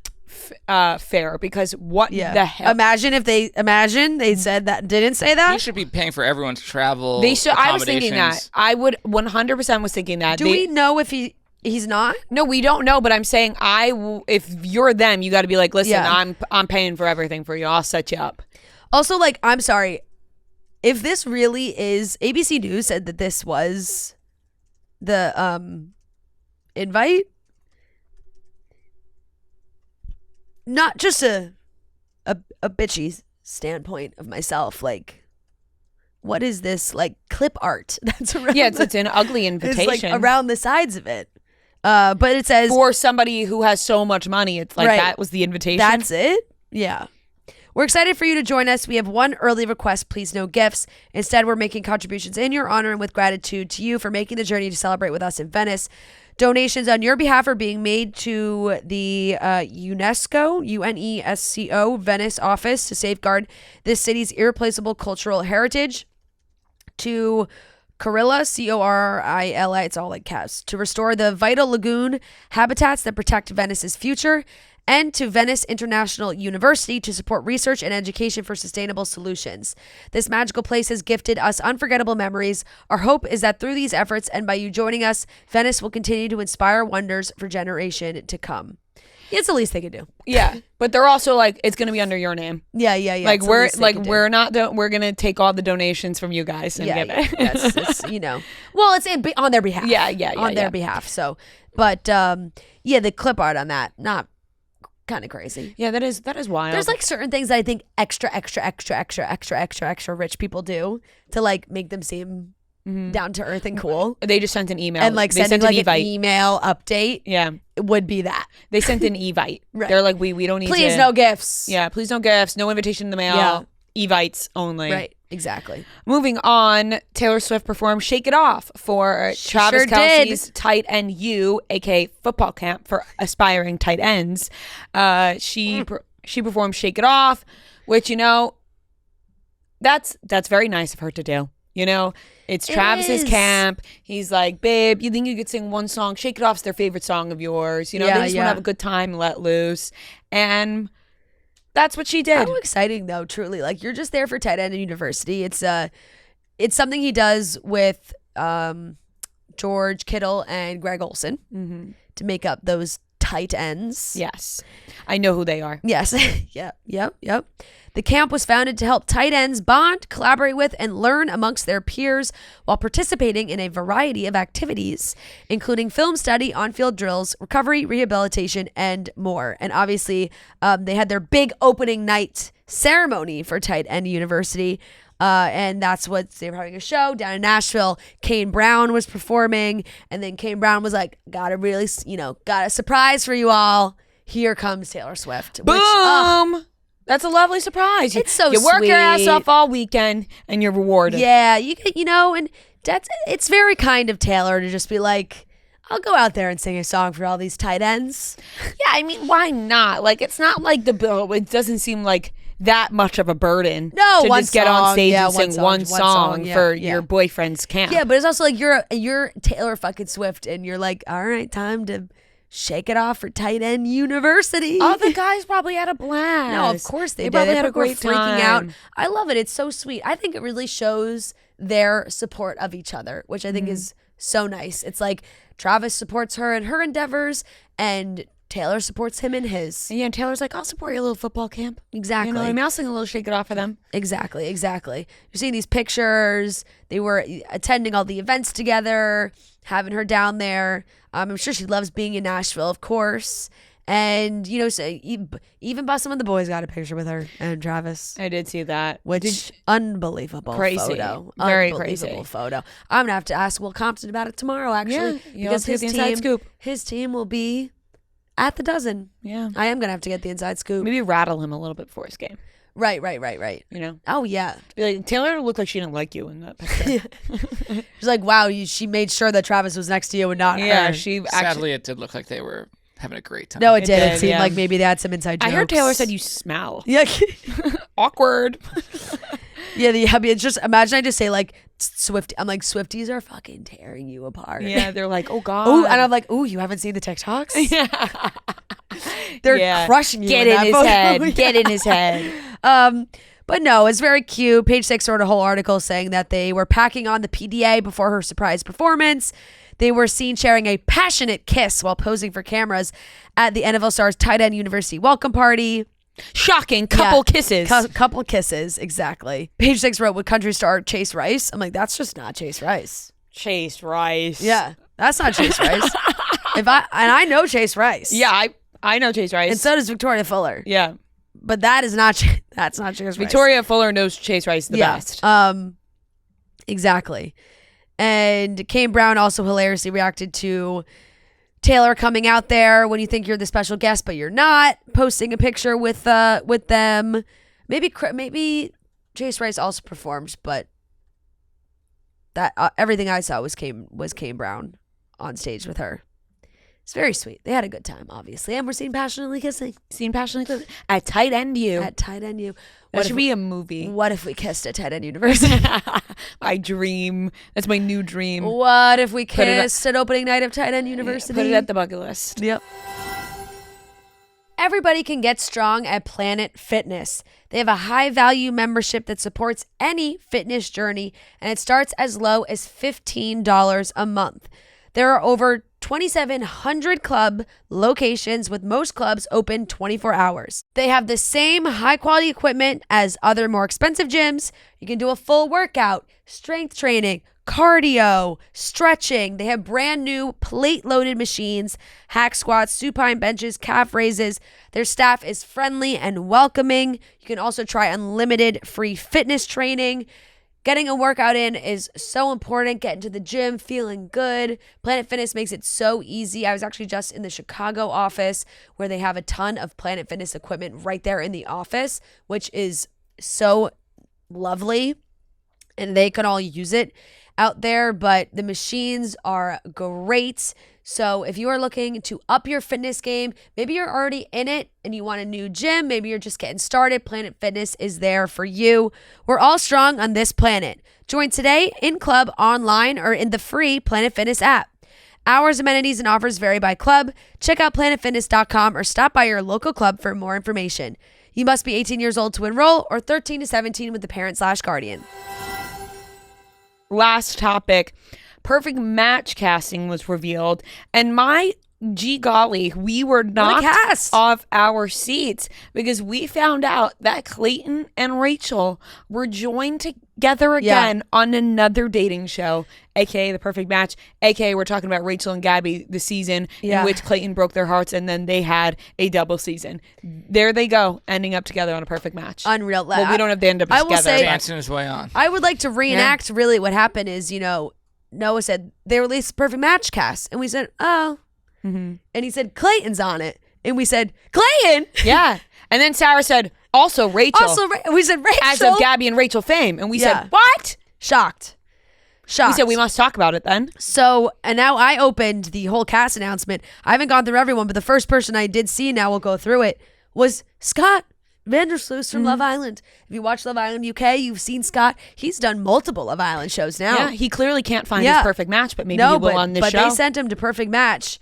Fair, because what the hell? Imagine they said that, didn't say that. You should be paying for everyone's travel. They should. I was thinking that. I would 100% was thinking that. Do we know if he's not? No, we don't know. But I'm saying if you're them, you got to be like, listen, I'm paying for everything for you. I'll set you up. Also, like, I'm sorry, if this really is, ABC News said that this was the invite. Not just a bitchy standpoint of myself, like, what is this, like, clip art that's around? Yeah, it's an ugly invitation. It's like around the sides of it. But it says for somebody who has so much money, it's like that was the invitation. That's it. Yeah. We're excited for you to join us. We have one early request, please no gifts. Instead, we're making contributions in your honor and with gratitude to you for making the journey to celebrate with us in Venice. Donations on your behalf are being made to the UNESCO, UNESCO, Venice office to safeguard this city's irreplaceable cultural heritage, to Corilla, Corilla, it's all like caps, to restore the vital lagoon habitats that protect Venice's future, and to Venice International University to support research and education for sustainable solutions. This magical place has gifted us unforgettable memories. Our hope is that through these efforts and by you joining us, Venice will continue to inspire wonders for generation to come. It's the least they could do. Yeah, but they're also like, it's going to be under your name. Yeah. Like we're gonna take all the donations from you guys and give it. Yes, it's, well, it's on their behalf. Yeah, their behalf. So, but the clip art on that, not kind of crazy. Yeah, that is wild. There's like certain things that I think extra rich people do to like make them seem down to earth and cool. They just sent an email and like sending like an email update. Yeah, it would be that. They sent an evite. Right. They're like, we don't need. Please no gifts. Yeah, please no gifts. No invitation in the mail. Yeah. Evites only. Right. Exactly. Moving on, Taylor Swift performed "Shake It Off" for Travis Kelce's Tight End U, aka football camp for aspiring tight ends. She performed "Shake It Off," which that's very nice of her to do. It's Travis's camp. He's like, babe, you think you could sing one song? "Shake It Off's their favorite song of yours. They just want to have a good time and let loose. And that's what she did. How exciting, though, truly. Like, you're just there for tight end in university. It's something he does with George Kittle and Greg Olsen to make up those tight ends. Yes. I know who they are. Yes. Yep. The camp was founded to help tight ends bond, collaborate with, and learn amongst their peers while participating in a variety of activities, including film study, on-field drills, recovery, rehabilitation, and more. And obviously, they had their big opening night ceremony for Tight End University. And that's what they were having a show down in Nashville. Kane Brown was performing, and then Kane Brown was like, got a surprise for you all. Here comes Taylor Swift. Boom! That's a lovely surprise. It's so you work sweet. your ass off all weekend and you're rewarded. Yeah, and it's very kind of Taylor to just be like, I'll go out there and sing a song for all these tight ends. Yeah, I mean, why not? Like, it's not like it doesn't seem like that much of a burden to just get on stage and sing one song for your boyfriend's camp. Yeah, but it's also like you're Taylor fucking Swift and you're like, all right, time to shake it off for Tight End University. Oh, the guys probably had a blast. No, of course they did. Probably had a great time. Freaking out. I love it. It's so sweet. I think it really shows their support of each other, which I think is so nice. It's like Travis supports her in her endeavors and Taylor supports him in his. Yeah, and Taylor's like, I'll support your little football camp. Exactly. I'll sing a little "Shake It Off" for them. Exactly. You're seeing these pictures. They were attending all the events together, having her down there. I'm sure she loves being in Nashville, of course. And, you know, so even some of the boys got a picture with her and Travis. I did see that. Which, unbelievable crazy. Photo. Very unbelievable crazy. Photo. I'm going to have to ask Will Compton about it tomorrow, actually. Yeah, because his inside scoop. His team will be at the dozen. Yeah. I am going to have to get the inside scoop. Maybe rattle him a little bit before his game. Right. You know? Oh, yeah. Like, Taylor looked like she didn't like you in that picture. She's like, wow, she made sure that Travis was next to you and not her. Sadly, it did look like they were having a great time. No, it did. It seemed like maybe they had some inside jokes. I heard Taylor said you smell. Yeah. Awkward. Yeah, it's just, imagine I just say like, Swiftie. I'm like, Swifties are fucking tearing you apart. Yeah, they're like, oh, God. Oh, and I'm like, oh, you haven't seen the TikToks? Yeah. They're crushing you. Get in his head. Get in his head. But no, it's very cute. Page 6 wrote a whole article saying that they were packing on the PDA before her surprise performance. They were seen sharing a passionate kiss while posing for cameras at the NFL Stars tight end university welcome party. Shocking. Couple kisses. Couple kisses, exactly. Page 6 wrote, with country star Chase Rice. I'm like, that's just not Chase Rice. Chase Rice. Yeah, that's not Chase Rice. I know Chase Rice. Yeah, I know Chase Rice. And so does Victoria Fuller. Yeah. But that's not Chase Rice. Victoria Fuller knows Chase Rice the best. Exactly. And Kane Brown also hilariously reacted to Taylor coming out there when you think you're the special guest, but you're not, posting a picture with them. Maybe Chase Rice also performed, but that everything I saw was Kane Brown on stage with her. It's very sweet. They had a good time, obviously, and we're seen passionately kissing. At Tight End U. That should be a movie. What if we kissed at Tight End University? My dream. That's my new dream. What if we kissed at opening night of Tight End University? Put it at the bucket list. Yep. Everybody can get strong at Planet Fitness. They have a high-value membership that supports any fitness journey, and it starts as low as $15 a month. There are over 2,700 club locations, with most clubs open 24 hours. They have the same high-quality equipment as other more expensive gyms. You can do a full workout, strength training, cardio, stretching. They have brand new plate-loaded machines, hack squats, supine benches, calf raises. Their staff is friendly and welcoming. You can also try unlimited free fitness training. Getting a workout in is so important. Getting to the gym, feeling good. Planet Fitness makes it so easy. I was actually just in the Chicago office where they have a ton of Planet Fitness equipment right there in the office, which is so lovely. And they can all use it out there, but the machines are great. So if you are looking to up your fitness game, maybe you're already in it and you want a new gym, maybe you're just getting started, Planet Fitness is there for you. We're all strong on this planet. Join today in club, online, or in the free Planet Fitness app. Hours, amenities, and offers vary by club. Check out planetfitness.com or stop by your local club for more information. You must be 18 years old to enroll or 13 to 17 with the parent/guardian. Last topic. Perfect match casting was revealed, and my gee golly, we were knocked off our seats because we found out that Clayton and Rachel were joined together again on another dating show, aka The Perfect Match, aka we're talking about Rachel and Gabby, the season in which Clayton broke their hearts, and then they had a double season. There they go, ending up together on A Perfect Match. Unreal. Well, we don't have to end up together. I will say, dancing his way on. I would like to reenact really what happened is, Noah said they released Perfect Match cast, and we said, oh. Mm-hmm. And he said, Clayton's on it. And we said, Clayton? Yeah. And then Sarah said, also Rachel. We said, Rachel. As of Gabby and Rachel fame. And we said, what? Shocked. We said, we must talk about it then. So, and now I opened the whole cast announcement. I haven't gone through everyone, but the first person I did see, now we'll go through it, was Scott Vandersloot from Love Island. If you watch Love Island UK, you've seen Scott. He's done multiple Love Island shows now. Yeah, he clearly can't find his perfect match, but maybe he will on this show. But they sent him to Perfect Match.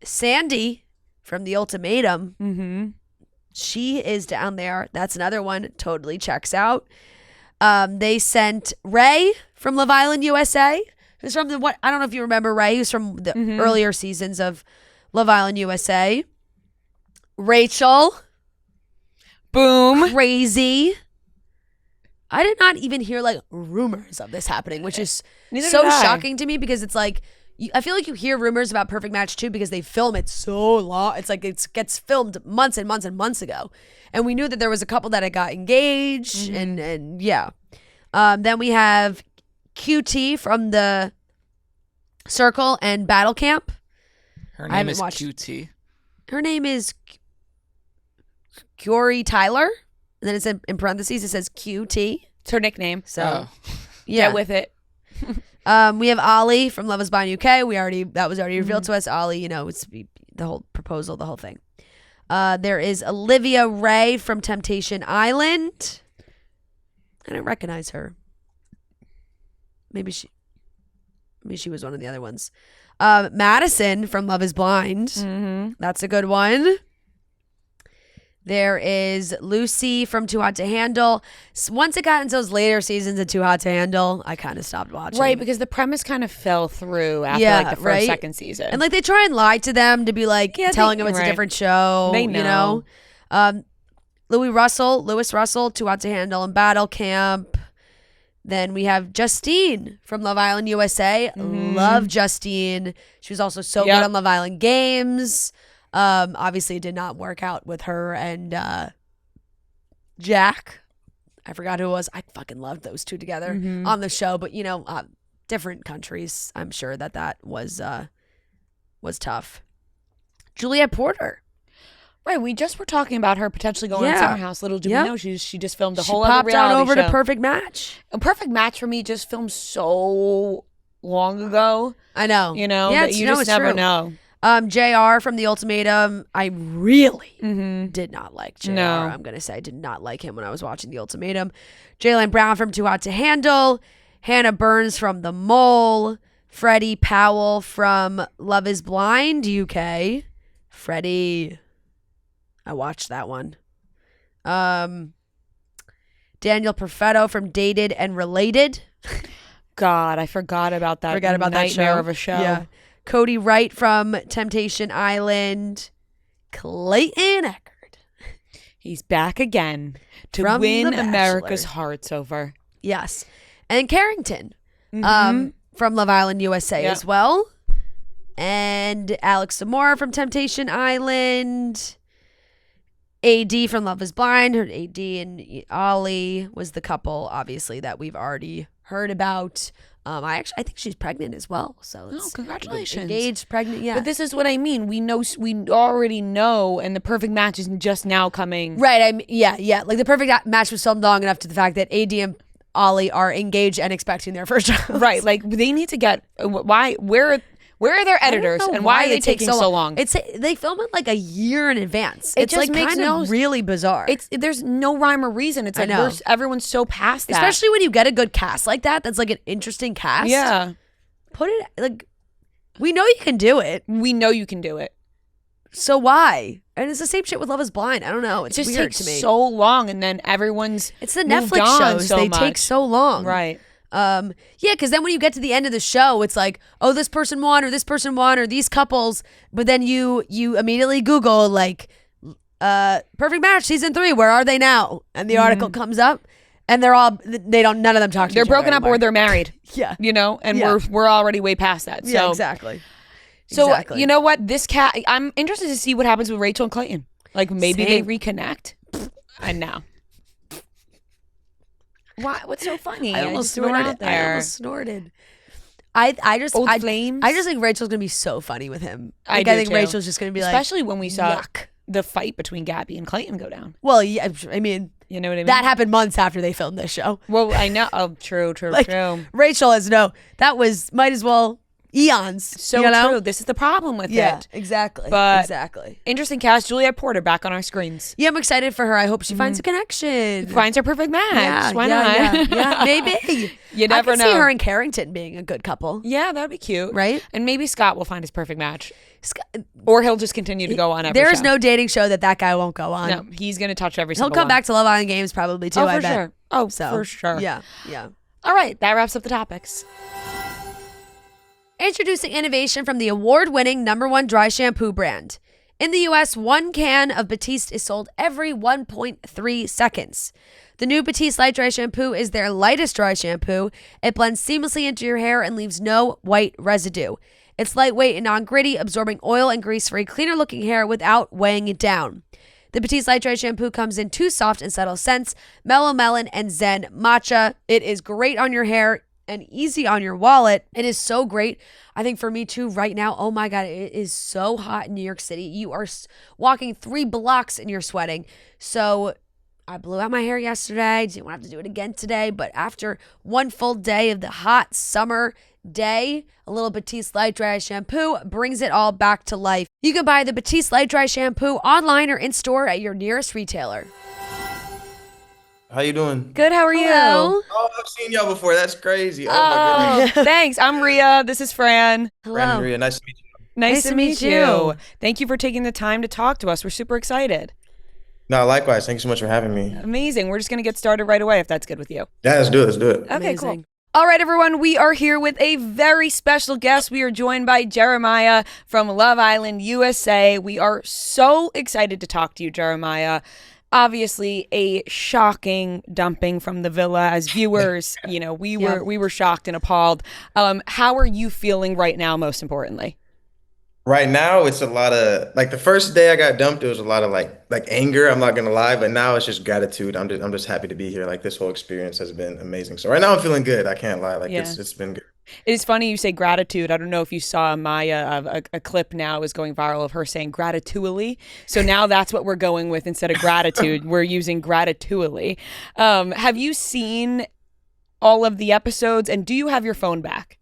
Sandy from The Ultimatum, she is down there. That's another one. Totally checks out. They sent Ray from Love Island USA. Who's from I don't know if you remember Ray. Who's from the earlier seasons of Love Island USA. Rachel. Boom. Crazy. I did not even hear rumors of this happening, which is so shocking to me because it's like, I feel like you hear rumors about Perfect Match too because they film it so long. It's like it gets filmed months and months and months ago, and we knew that there was a couple that had got engaged, and yeah. Then we have QT from the Circle and Battle Camp. Her name is QT. Her name is Corey Tyler, and then it's in parentheses. It says QT. It's her nickname. So yeah, get with it. We have Ollie from Love Is Blind UK. That was already revealed to us. Ollie, it's the whole proposal, the whole thing. There is Olivia Ray from Temptation Island. I don't recognize her. Maybe she was one of the other ones. Madison from Love Is Blind. That's a good one. There is Lucy from Too Hot to Handle. Once it got into those later seasons of Too Hot to Handle, I kind of stopped watching. Right, because the premise kind of fell through after the first, second season. And they try and lie to them to be telling them it's a different show. They know. Louis Russell, Too Hot to Handle and Battle Camp. Then we have Justine from Love Island USA. Love Justine. She was also so good on Love Island Games. Obviously it did not work out with her and Jack. I forgot who it was. I fucking loved those two together on the show, but different countries. I'm sure that was tough. Juliette Porter. Right, we just were talking about her potentially going on Summer House. Little do we know, she just filmed a whole other reality show. She popped on over to Perfect Match. A Perfect Match for me just filmed so long ago. I know. That you just never know. JR from The Ultimatum. I really did not like JR. No. I'm going to say I did not like him when I was watching The Ultimatum. Jaylen Brown from Too Hot to Handle. Hannah Burns from The Mole. Freddie Powell from Love Is Blind UK. Freddie. I watched that one. Daniel Perfetto from Dated and Related. God, I forgot about that. That show. Of a show. Yeah. Cody Wright from Temptation Island. Clayton Eckert. He's back again to From win The America's Bachelor. hearts over. Yes. And Carrington from Love Island USA as well. And Alex Zamora from Temptation Island. AD from Love Is Blind. AD and Ollie was the couple, obviously, that we've already heard about. I think she's pregnant as well. So congratulations. Engaged, pregnant, yeah. But this is what I mean. We already know, and the Perfect Match is just now coming. Right. Yeah. Like the Perfect Match was filmed long enough to the fact that AD and Ollie are engaged and expecting their first child. Right. Like they need to get where are their editors and why are they taking so long? They film it like a year in advance. It just makes really bizarre. There's no rhyme or reason. It's like everyone's so past that. Especially when you get a good cast like that. That's like an interesting cast. Yeah. Put it like we know you can do it. We know you can do it. So why? And it's the same shit with Love Is Blind. I don't know. It's just weird takes to me. So long, and then everyone's it's the Netflix shows. They take so long. Right. Because then when you get to the end of the show, it's like, oh, this person won or these couples, but then you immediately Google Perfect Match season 3, where are they now? And the article comes up, and none of them talk to each other. They're broken up anymore. or they're married. Yeah, and we're already way past that. So. Yeah, exactly. So you know what? I'm interested to see what happens with Rachel and Clayton. Like maybe Same. they reconnect. And now. Why? What's so funny? I almost snorted. I just flames. I just think Rachel's gonna be so funny with him. I think too. Rachel's just gonna be especially when we saw yuck. the fight between Gabby and Clayton go down. Well, yeah, I mean, you know what I mean. That happened months after they filmed this show. Well, I know. Oh, true. Rachel might as well. Eons. So true. This is the problem with it. Yeah, exactly. Exactly. Interesting cast. Juliette Porter back on our screens. Yeah, I'm excited for her. I hope she finds a connection. Finds her perfect match. Why not? Yeah, maybe. You never know. I can see her and Carrington being a good couple. Yeah, that'd be cute. Right? And maybe Scott will find his perfect match. Or he'll just continue to go on every There's show. no dating show that guy won't go on. No, he's going to touch every single one. He'll come back to Love Island Games probably too, I bet. Sure. Oh, for sure. Yeah. All right, that wraps up the topics. Introducing innovation from the award-winning #1 dry shampoo brand. In the U.S., 1 can of Batiste is sold every 1.3 seconds. The new Batiste Light Dry Shampoo is their lightest dry shampoo. It blends seamlessly into your hair and leaves no white residue. It's lightweight and non-gritty, absorbing oil and grease for a cleaner looking hair without weighing it down. The Batiste Light Dry Shampoo comes in 2 soft and subtle scents, Mellow Melon and Zen Matcha. It is great on your hair and easy on your wallet. It is so great. I think for me too right now, oh my God, it is so hot in New York City. You are walking 3 blocks and you're sweating. So I blew out my hair yesterday. Didn't want to have to do it again today. But after one full day of the hot summer day, a little Batiste Light Dry Shampoo brings it all back to life. You can buy the Batiste Light Dry Shampoo online or in store at your nearest retailer. How you doing? Good, how are you? Hello. Oh, I've seen y'all before. That's crazy. Oh my goodness. Thanks. I'm Ria. This is Fran. Hello. Brandon, Ria, nice to meet you. Nice to meet you. Thank you for taking the time to talk to us. We're super excited. No, likewise. Thank you so much for having me. Amazing. We're just going to get started right away if that's good with you. Yeah, let's do it. Let's do it. Okay, cool. Amazing. All right, everyone, we are here with a very special guest. We are joined by Jeremiah from Love Island USA. We are so excited to talk to you, Jeremiah. Obviously, a shocking dumping from the villa. As viewers, we were shocked and appalled. How are you feeling right now, most importantly? Right now, it's a lot of like the first day I got dumped, it was a lot of like anger. I'm not gonna lie, but now it's just gratitude. I'm just happy to be here. Like this whole experience has been amazing. So right now I'm feeling good. I can't lie. Like it's been good. It's funny you say gratitude. I don't know if you saw Maya, a clip now is going viral of her saying gratitually. So now that's what we're going with instead of gratitude. We're using gratitually. Have you seen all of the episodes and do you have your phone back?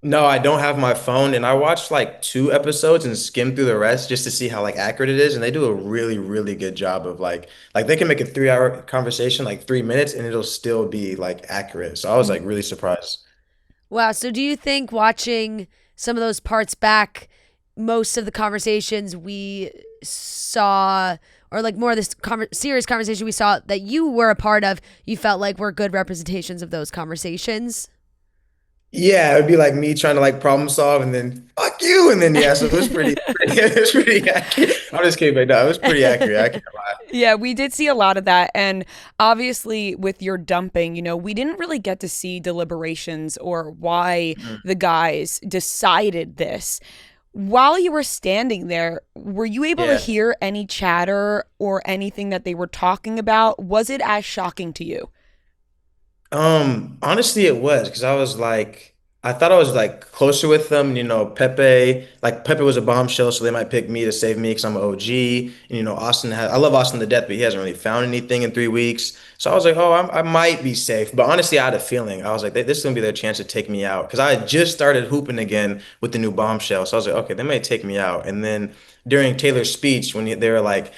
No, I don't have my phone, and I watched like 2 episodes and skimmed through the rest just to see how like accurate it is. And they do a really, really good job of like they can make a 3 hour conversation like 3 minutes and it'll still be like accurate. So I was like really surprised. Wow. So do you think watching some of those parts back, most of the conversations we saw, or like more of this serious conversation we saw that you were a part of, you felt like were good representations of those conversations? Yeah, it'd be like me trying to like problem solve and then fuck you. And then, yeah, so it was it was pretty accurate. I'm just kidding, but no, it was pretty accurate. I can't lie. Yeah, we did see a lot of that. And obviously with your dumping, we didn't really get to see deliberations or why the guys decided this. While you were standing there, were you able to hear any chatter or anything that they were talking about? Was it as shocking to you? Honestly, it was because I thought I was like closer with them. Pepe was a bombshell, so they might pick me to save me because I'm an OG. And I love Austin to death, but he hasn't really found anything in 3 weeks. So I was like, oh, I might be safe. But honestly, I had a feeling. I was like, this is gonna be their chance to take me out because I had just started hooping again with the new bombshell. So I was like, okay, they may take me out. And then during Taylor's speech, when they were like,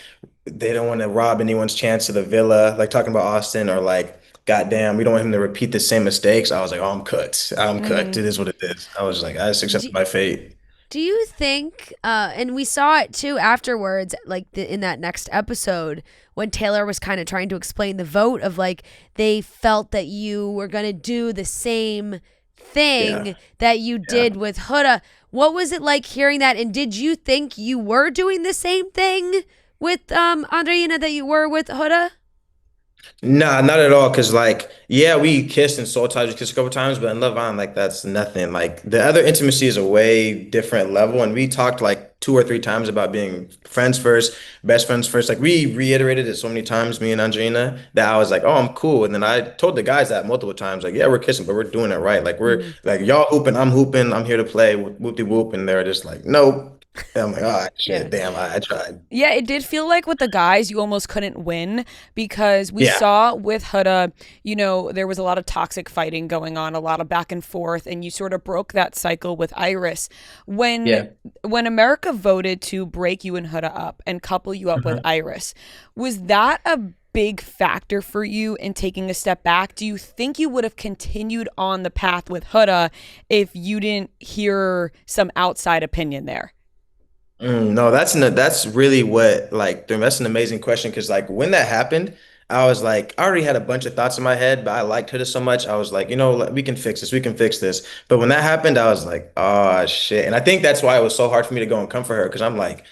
they don't want to rob anyone's chance of the villa, like talking about Austin or like. Goddamn, we don't want him to repeat the same mistakes. I was like, oh, I'm cooked. I'm cooked. It is what it is. I was like, I just accepted my fate. Do you think, and we saw it too afterwards, like in that next episode, when Taylor was kind of trying to explain the vote of like, they felt that you were going to do the same thing that you did with Huda. What was it like hearing that? And did you think you were doing the same thing with Andreina that you were with Huda? Nah, not at all. Cause we kissed and soul ties, we kissed a couple times, but in Love Island, like that's nothing. Like the other intimacy is a way different level. And we talked like 2 or 3 times about being friends first, best friends first. Like we reiterated it so many times, me and Angelina, that I was like, oh, I'm cool. And then I told the guys that multiple times, like, yeah, we're kissing, but we're doing it right. Like we're like y'all hooping, I'm here to play, whoop de whoop. And they're just like, nope. And I'm like, oh shit, damn, I tried. Yeah, it did feel like with the guys, you almost couldn't win because we saw with Huda, there was a lot of toxic fighting going on, a lot of back and forth, and you sort of broke that cycle with Iris. When America voted to break you and Huda up and couple you up with Iris, was that a big factor for you in taking a step back? Do you think you would have continued on the path with Huda if you didn't hear some outside opinion there? No, that's really that's an amazing question because like when that happened, I was like, I already had a bunch of thoughts in my head, but I liked Huda so much. I was like, we can fix this. We can fix this. But when that happened, I was like, oh shit. And I think that's why it was so hard for me to go and comfort her because I'm like,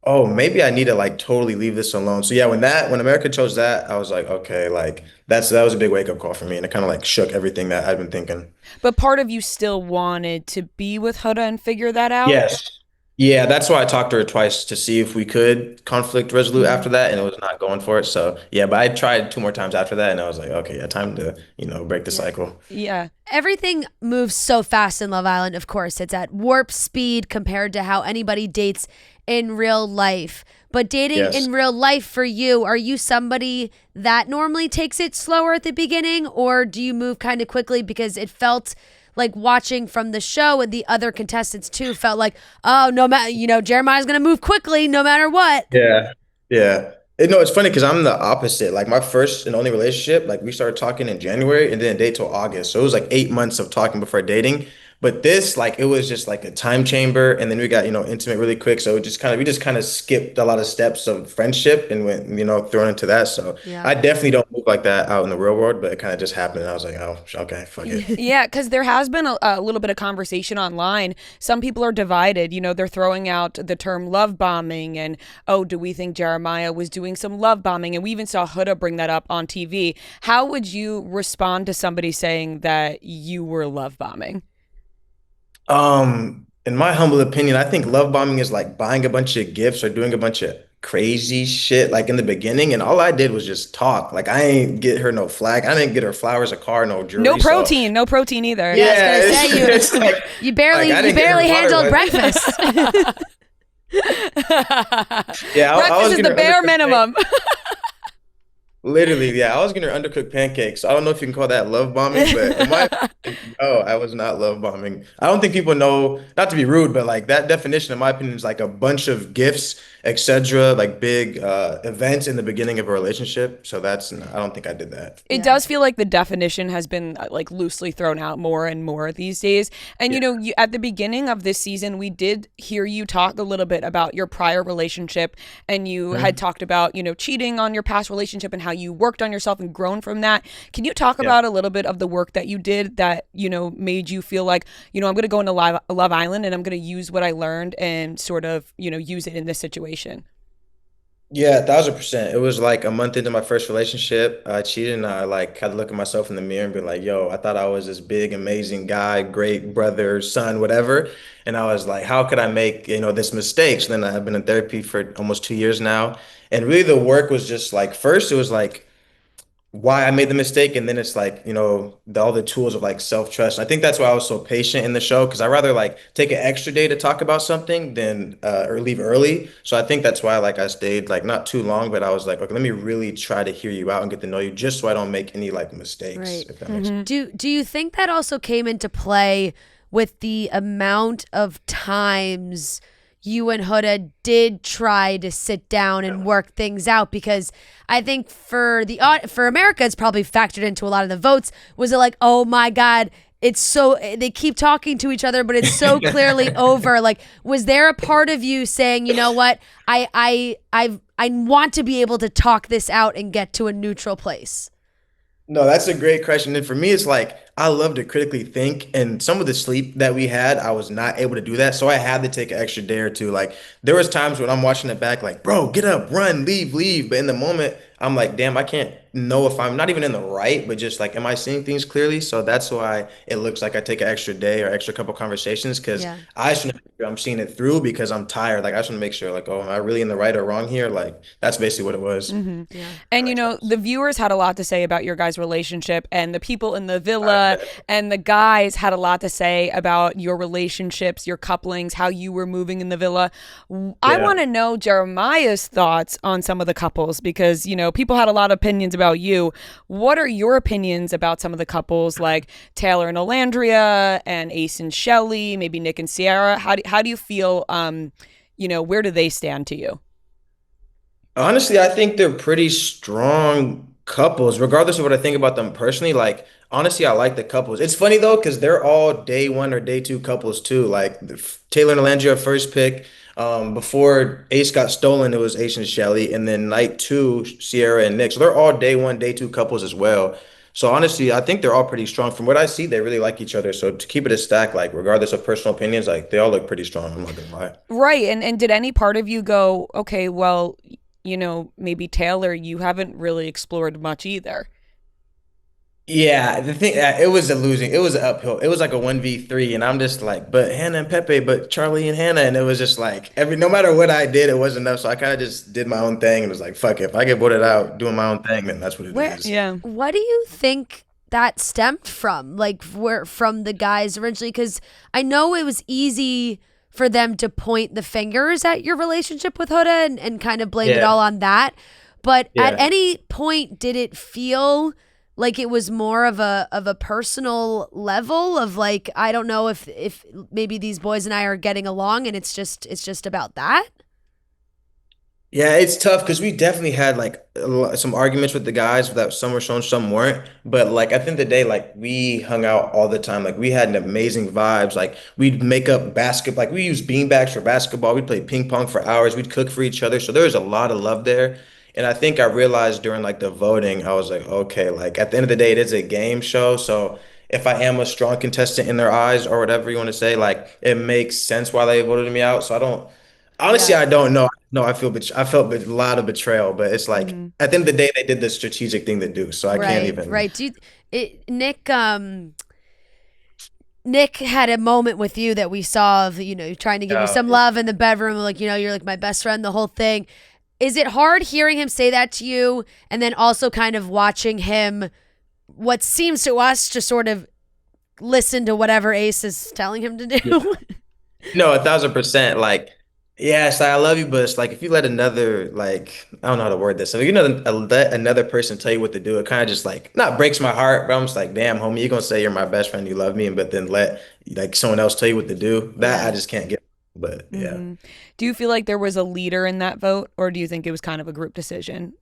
oh, maybe I need to like totally leave this alone. So yeah, when America chose that, I was like, okay, like that was a big wake up call for me, and it kind of like shook everything that I've been thinking. But part of you still wanted to be with Huda and figure that out. Yes. Yeah, that's why I talked to her twice to see if we could conflict resolute Mm-hmm. after that, and it was not going for it. So yeah, but I tried two more times after that, and I was like, okay, yeah, time to, break the Yeah. cycle. Yeah. Everything moves so fast in Love Island, of course. It's at warp speed compared to how anybody dates in real life. But dating Yes. in real life for you, are you somebody that normally takes it slower at the beginning, or do you move kind of quickly? Because it felt like watching from the show, and the other contestants too felt like, oh, no matter, Jeremiah's going to move quickly no matter what. Yeah. Yeah. No, it's funny because I'm the opposite. Like my first and only relationship, like we started talking in January and didn't date till August. So it was like 8 months of talking before dating. But this, like, it was just like a time chamber, and then we got, intimate really quick. So we just kind of skipped a lot of steps of friendship and went, thrown into that. So Yeah. I definitely don't move like that out in the real world, but it kind of just happened. And I was like, oh, okay, fuck it. Yeah, because there has been a little bit of conversation online. Some people are divided. They're throwing out the term love bombing and, oh, do we think Jeremiah was doing some love bombing? And we even saw Huda bring that up on TV. How would you respond to somebody saying that you were love bombing? In my humble opinion, I think love bombing is like buying a bunch of gifts or doing a bunch of crazy shit like in the beginning, and all I did was just talk. Like I ain't get her no flag. I didn't get her flowers, a car, no No jewelry. So protein, no protein either. Yeah, I was yeah, gonna say you it's like you barely I you didn't get her barely handled flowers. breakfast. Yeah, I Breakfast was is getting the her bare undercooked minimum. literally, yeah, I was getting her undercooked pancakes. So I don't know if you can call that love bombing, but in my opinion, no, I was not love bombing. I don't think people know, not to be rude, but like that definition, in my opinion, is like a bunch of gifts, etc., like big events in the beginning of a relationship. So I don't think I did that. It Yeah. does feel like the definition has been like loosely thrown out more and more these days. And Yeah. at the beginning of this season, we did hear you talk a little bit about your prior relationship, and you had talked about, cheating on your past relationship and how you worked on yourself and grown from that. Can you talk Yeah. about a little bit of the work that you did that, made you feel like, I'm going to go into Love Island and I'm going to use what I learned and sort of, use it in this situation? Yeah, 1,000%. It was like a month into my first relationship. I cheated, and I like had to look at myself in the mirror and be like, "Yo, I thought I was this big, amazing guy, great brother, son, whatever." And I was like, "How could I make this mistake?" So then I've been in therapy for almost 2 years now, and really the work was just like first it was like why I made the mistake, and then it's like all the tools of like self-trust. I think that's why I was so patient in the show because I rather like take an extra day to talk about something than or leave early. So I think that's why like I stayed like not too long, but I was like, okay, let me really try to hear you out and get to know you just so I don't make any like mistakes, Right. if that makes sense. Do you think that also came into play with the amount of times you and Huda did try to sit down and work things out? Because I think for America, it's probably factored into a lot of the votes. Was it like, oh my God, it's so they keep talking to each other, but it's so clearly over? Like, was there a part of you saying, you know what, I want to be able to talk this out and get to a neutral place? No, that's a great question. And for me, it's like I love to critically think, and some of the sleep that we had, I was not able to do that. So I had to take an extra day or two. Like there was times when I'm watching it back, like, bro, get up, run, leave, leave. But in the moment, I'm like, damn, I can't know if I'm not even in the right, but just like, am I seeing things clearly? So that's why it looks like I take an extra day or extra couple conversations because Yeah. I just want to make sure I'm seeing it through because I'm tired. Like I just want to make sure, like, oh, am I really in the right or wrong here? Like that's basically what it was. Yeah. And the viewers had a lot to say about your guys' relationship, and the people in the villa and the guys had a lot to say about your relationships, your couplings, how you were moving in the villa. I Yeah. want to know Jeremiah's thoughts on some of the couples because, people had a lot of opinions about you. What are your opinions about some of the couples like Taylor and Alandria and Ace and Shelley, maybe Nick and Sierra? How do you feel, where do they stand to you? Honestly, I think they're pretty strong couples, regardless of what I think about them personally. Like, honestly, I like the couples. It's funny though, because they're all day one or day two couples too. Like Taylor and Alandria first pick. Before Ace got stolen, it was Ace and Shelly, and then night two, Sierra and Nick. So they're all day one, day two couples as well. So honestly, I think they're all pretty strong. From what I see, they really like each other. So to keep it a stack, like regardless of personal opinions, like they all look pretty strong. I'm not gonna lie. Right. And did any part of you go, okay, well, maybe Taylor, you haven't really explored much either? Yeah, the thing it was a losing, it was an uphill. It was like a 1v3, and I'm just like, but Hannah and Pepe, but Charlie and Hannah, and it was just like no matter what I did, it wasn't enough. So I kind of just did my own thing and was like, fuck it. If I get voted out doing my own thing, then that's what it Where, is. Yeah. what do you think that stemmed from? Like, where from the guys originally? Because I know it was easy for them to point the fingers at your relationship with Huda and kind of blame it Yeah, all on that. But at yeah. any point, did it feel like it was more of a personal level of like, I don't know if maybe these boys and I are getting along and it's just about that? Yeah, it's tough because we definitely had like some arguments with the guys that some were shown, some weren't. But like at the end of the day, like we hung out all the time. Like we had an amazing vibes. Like we'd make up basketball. Like we used beanbags for basketball. We'd play ping pong for hours. We'd cook for each other. So there was a lot of love there. And I think I realized during like the voting, I was like, okay, like at the end of the day, it is a game show. So if I am a strong contestant in their eyes or whatever you want to say, like it makes sense why they voted me out. So I don't. Honestly, Yeah. I don't know. No, I felt a lot of betrayal, but it's like Hmm. at the end of the day, they did the strategic thing to do, so I can't Right, even. right. Nick had a moment with you that we saw of, trying to give you some Yeah. love in the bedroom, like, you're like my best friend, the whole thing. Is it hard hearing him say that to you and then also kind of watching him, what seems to us to sort of listen to whatever Ace is telling him to do? No, 1,000%. Like, yes, I love you, but it's like if you let another, like, I don't know how to word this. So if you let another person tell you what to do, it kind of just like not breaks my heart, but I'm just like, damn, homie, you're gonna say you're my best friend, you love me, but then let like someone else tell you what to do. That I Yeah. just can't get. But yeah. Hmm. Do you feel like there was a leader in that vote, or do you think it was kind of a group decision?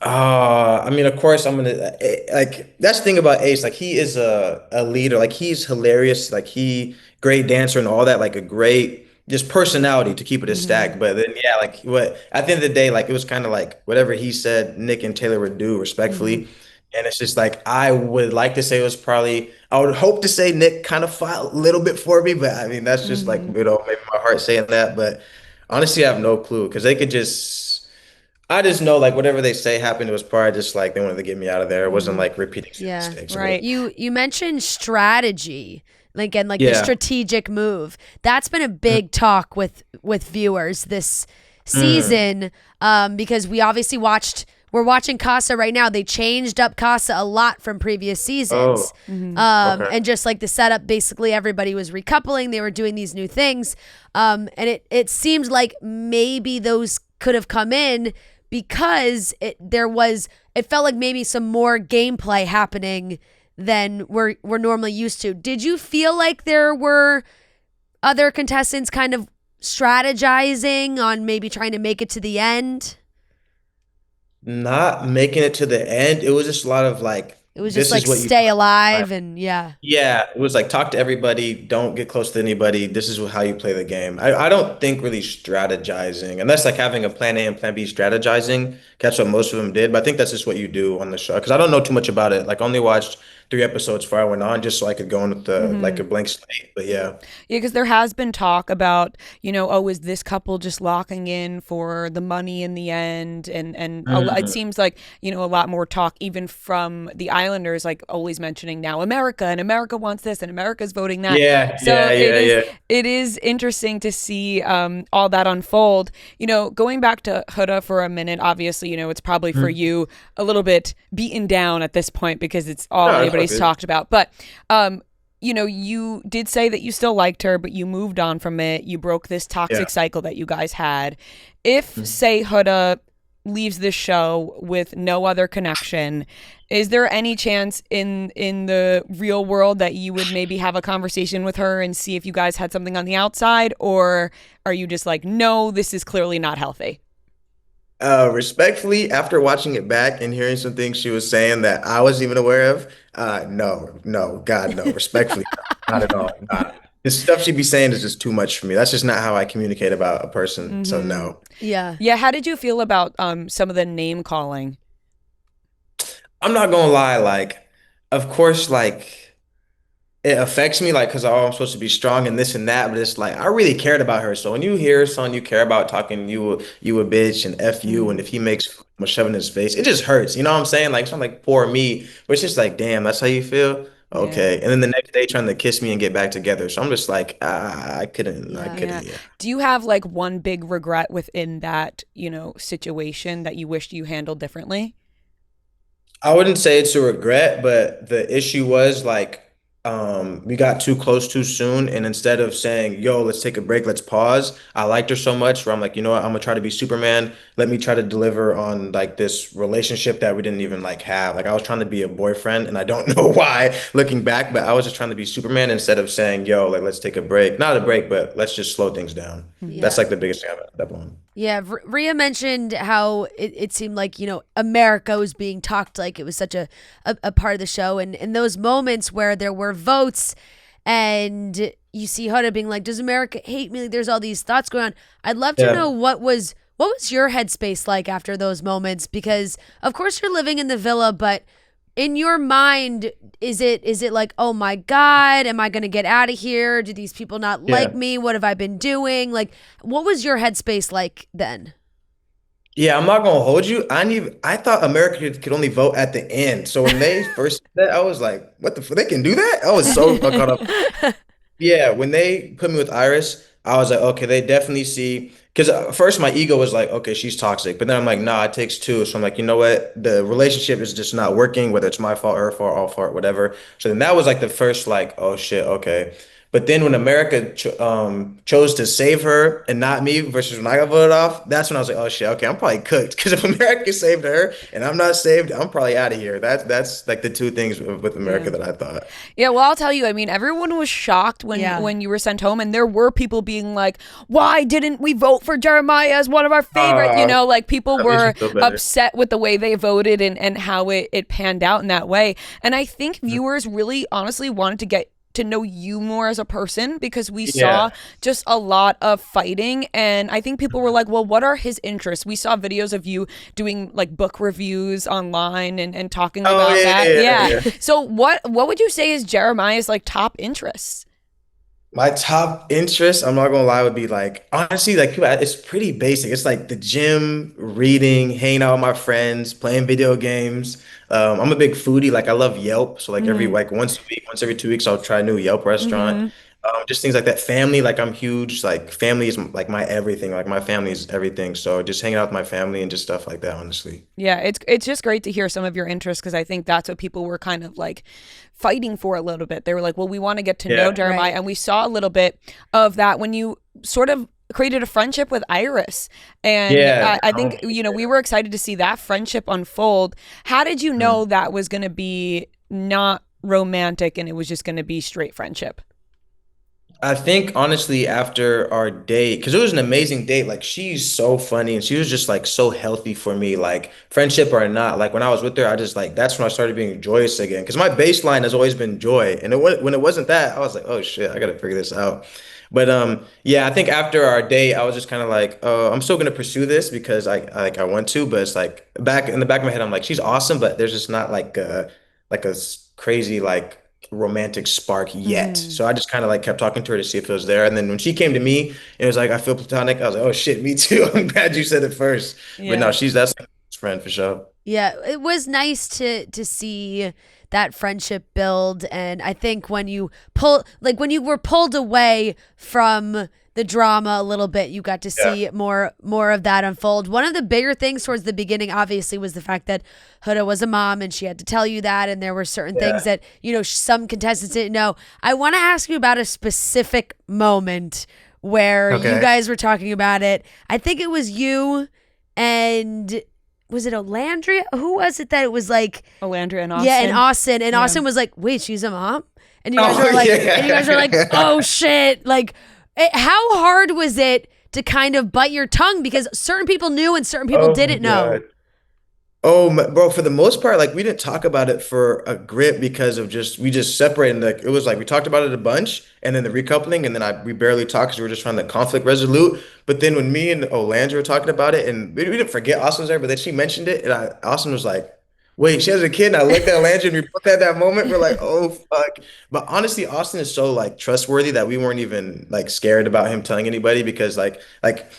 I mean, of course, I'm gonna like that's the thing about Ace. Like, he is a leader. Like, he's hilarious. Like, he great dancer and all that. Like, a great just personality to keep it a Hmm. stack. But then, yeah, like what at the end of the day, like it was kind of like whatever he said, Nick and Taylor would do Hmm. respectfully. And it's just like I would like to say it was probably I would hope to say Nick kind of fought a little bit for me, but I mean that's just like Hmm. maybe my heart saying that. But honestly, I have no clue because they could just. I just know like whatever they say happened, it was probably just like they wanted to get me out of there. It wasn't Hmm. like repeating same Yeah. mistakes. Right. You mentioned strategy, like, and like the Yeah. strategic move. That's been a big talk with viewers this Mm. season, because we're watching Casa right now. They changed up Casa a lot from previous seasons. Oh, Hmm. okay. And just like the setup, basically everybody was recoupling. They were doing these new things. And it seemed like maybe those could have come in because it felt like maybe some more gameplay happening than we're normally used to. Did you feel like there were other contestants kind of strategizing on maybe trying to make it to the end? Not making it to the end. It was just a lot of like, It was just this like is what you stay alive and yeah. Yeah, it was like talk to everybody, don't get close to anybody. This is how you play the game. I don't think really strategizing, unless like having a plan A and plan B strategizing. That's what most of them did, but I think that's just what you do on the show. Because I don't know too much about it. Like I only watched 3 episodes before I went on, just so I could go in with the like Hmm. a blank slate. But yeah. Yeah, because there has been talk about, oh, is this couple just locking in for the money in the end? And it Mm. seems like, a lot more talk even from the Islanders, like always mentioning now America and America wants this and America's voting that. Yeah, So yeah, it yeah, is yeah. it is interesting to see all that unfold. Going back to Huda for a minute, obviously, it's probably for Mm. you a little bit beaten down at this point because it's all No, it's all anybody's good. talked about. But you did say that you still liked her, but you moved on from it. You broke this Yeah. toxic cycle that you guys had. If, Mhm. say, Huda leaves this show with no other connection, is there any chance in the real world that you would maybe have a conversation with her and see if you guys had something on the outside, or are you just like, no, this is clearly not healthy? Respectfully, after watching it back and hearing some things she was saying that I wasn't even aware of, no, no, God, no. Respectfully, not at all. Nah. The stuff she'd be saying is just too much for me. That's just not how I communicate about a person. So Hmm. no. Yeah. Yeah. How did you feel about some of the name calling? I'm not gonna lie, like, of course, like it affects me, like, because oh, I'm supposed to be strong and this and that, but it's like I really cared about her. So when you hear someone you care about talking you a bitch and F you, and Mm, if he makes a shove in his face, it just hurts. You know what I'm saying? Like it's not like poor me, but it's just like, damn, that's how you feel? yeah. Okay. And then the next day trying to kiss me and get back together. So I'm just like, I Yeah. Yeah. couldn't, yeah. Do you have like one big regret within that, situation that you wished you handled differently? I wouldn't say it's a regret, but the issue was like we got too close too soon, and instead of saying, "Yo, let's take a break, let's pause," I liked her so much where I'm like, you know what, I'm gonna try to be Superman. Let me try to deliver on like this relationship that we didn't even like have. Like I was trying to be a boyfriend, and I don't know why looking back, but I was just trying to be Superman instead of saying, "Yo, like let's take a break." Not a break, but let's just slow things down. Mhm. That's Yeah. like the biggest thing I've ended up on. Yeah, Rhea mentioned how it seemed like, America was being talked like it was such a part of the show. And in those moments where there were votes and you see Huda being like, does America hate me? Like, there's all these thoughts going on. I'd love to Yeah. know what was your headspace like after those moments? Because of course you're living in the villa, but in your mind, is it like, oh my God, am I gonna get out of here? Do these people not like Yeah. me? What have I been doing? Like, what was your headspace like then? Yeah, I'm not gonna hold you. I thought America could only vote at the end. So when they first said that, I was like, what the f they can do that? I was so caught up. Yeah, when they put me with Iris, I was like, okay, they definitely see. Because first my ego was like, okay, she's toxic. But then I'm like, nah, it takes two. So I'm like, you know what? The relationship is just not working, whether it's my fault, her fault, our fault, whatever. So then that was like the first, like, oh shit, okay. But then when America chose to save her and not me versus when I got voted off, that's when I was like, oh shit, okay, I'm probably cooked. Because if America saved her and I'm not saved, I'm probably out of here. That's like the two things with America Yeah. that I thought. Yeah, well, I'll tell you. I mean, everyone was shocked when Yeah. when you were sent home, and there were people being like, "Why didn't we vote for Jeremiah as one of our favorite?" Like people That makes me were feel better. upset with the way they voted and how it panned out in that way. And I think viewers really honestly wanted to get to know you more as a person because we saw Yeah. just a lot of fighting, and I think people were like, well, what are his interests? We saw videos of you doing like book reviews online and talking Oh about yeah, that. yeah, Yeah. yeah. So what would you say is Jeremiah's like top interests? My top interest, I'm not gonna lie, would be like honestly, like it's pretty basic. It's like the gym, reading, hanging out with my friends, playing video games. I'm a big foodie. Like I love Yelp, so like every Mm-hmm. like once a week, once every 2 weeks, I'll try a new Yelp restaurant. Mm-hmm. Just things like that. Family, like I'm huge. Like family is like my everything. Like my family is everything. So just hanging out with my family and just stuff like that. Honestly. Yeah, it's just great to hear some of your interests because I think that's what people were kind of like fighting for a little bit. They were like, well, we want to get to know Yeah. Jeremiah, Right. and we saw a little bit of that when you sort of created a friendship with Iris. And Yeah. I think, we were excited to see that friendship unfold. How did you know that was going to be not romantic and it was just going to be straight friendship? I think honestly after our date, because it was an amazing date, like she's so funny and she was just like so healthy for me, like friendship or not. Like when I was with her, I just like that's when I started being joyous again. Because my baseline has always been joy, and when it wasn't that, I was like, oh shit, I gotta figure this out. But yeah, I think after our date, I was just kind of like, I'm still gonna pursue this because I want to, but it's like back in the back of my head, I'm like, she's awesome, but there's just not like crazy like romantic spark yet. Mm-hmm. So I just kind of like kept talking to her to see if it was there. And then when she came to me and it was like, I feel platonic, I was like, oh shit, me too. I'm glad you said it first. But no, Yeah. that's my best friend for sure. Yeah, it was nice to see that friendship build. And I think when you were pulled away from the drama a little bit, you got to Yeah. see more of that unfold. One of the bigger things towards the beginning obviously was the fact that Huda was a mom and she had to tell you that, and there were certain things Yeah. that some contestants didn't know. I want to ask you about a specific moment where you Okay. guys were talking about it. I think it was you and was it Olandria? Who was it that it was like, Olandria and yeah, and Austin. Austin. And Yeah. Austin was like, wait, she's a mom? And Oh and you guys were like, yeah. oh shit. Like, how hard was it to kind of bite your tongue? Because certain people knew and certain people Oh my didn't know. God. Bro, for the most part, like we didn't talk about it for a grip because of just we just separated. Like it was like we talked about it a bunch, and then the recoupling, and then we barely talked because we were just trying to conflict resolute. But then when me and Olandra were talking about it, and we didn't forget Austin was there, but then she mentioned it, and Austin was like, wait, she has a kid. And I looked at Landry and we both had that moment. We're like, oh fuck. But honestly, Austin is so like trustworthy that we weren't even like scared about him telling anybody because like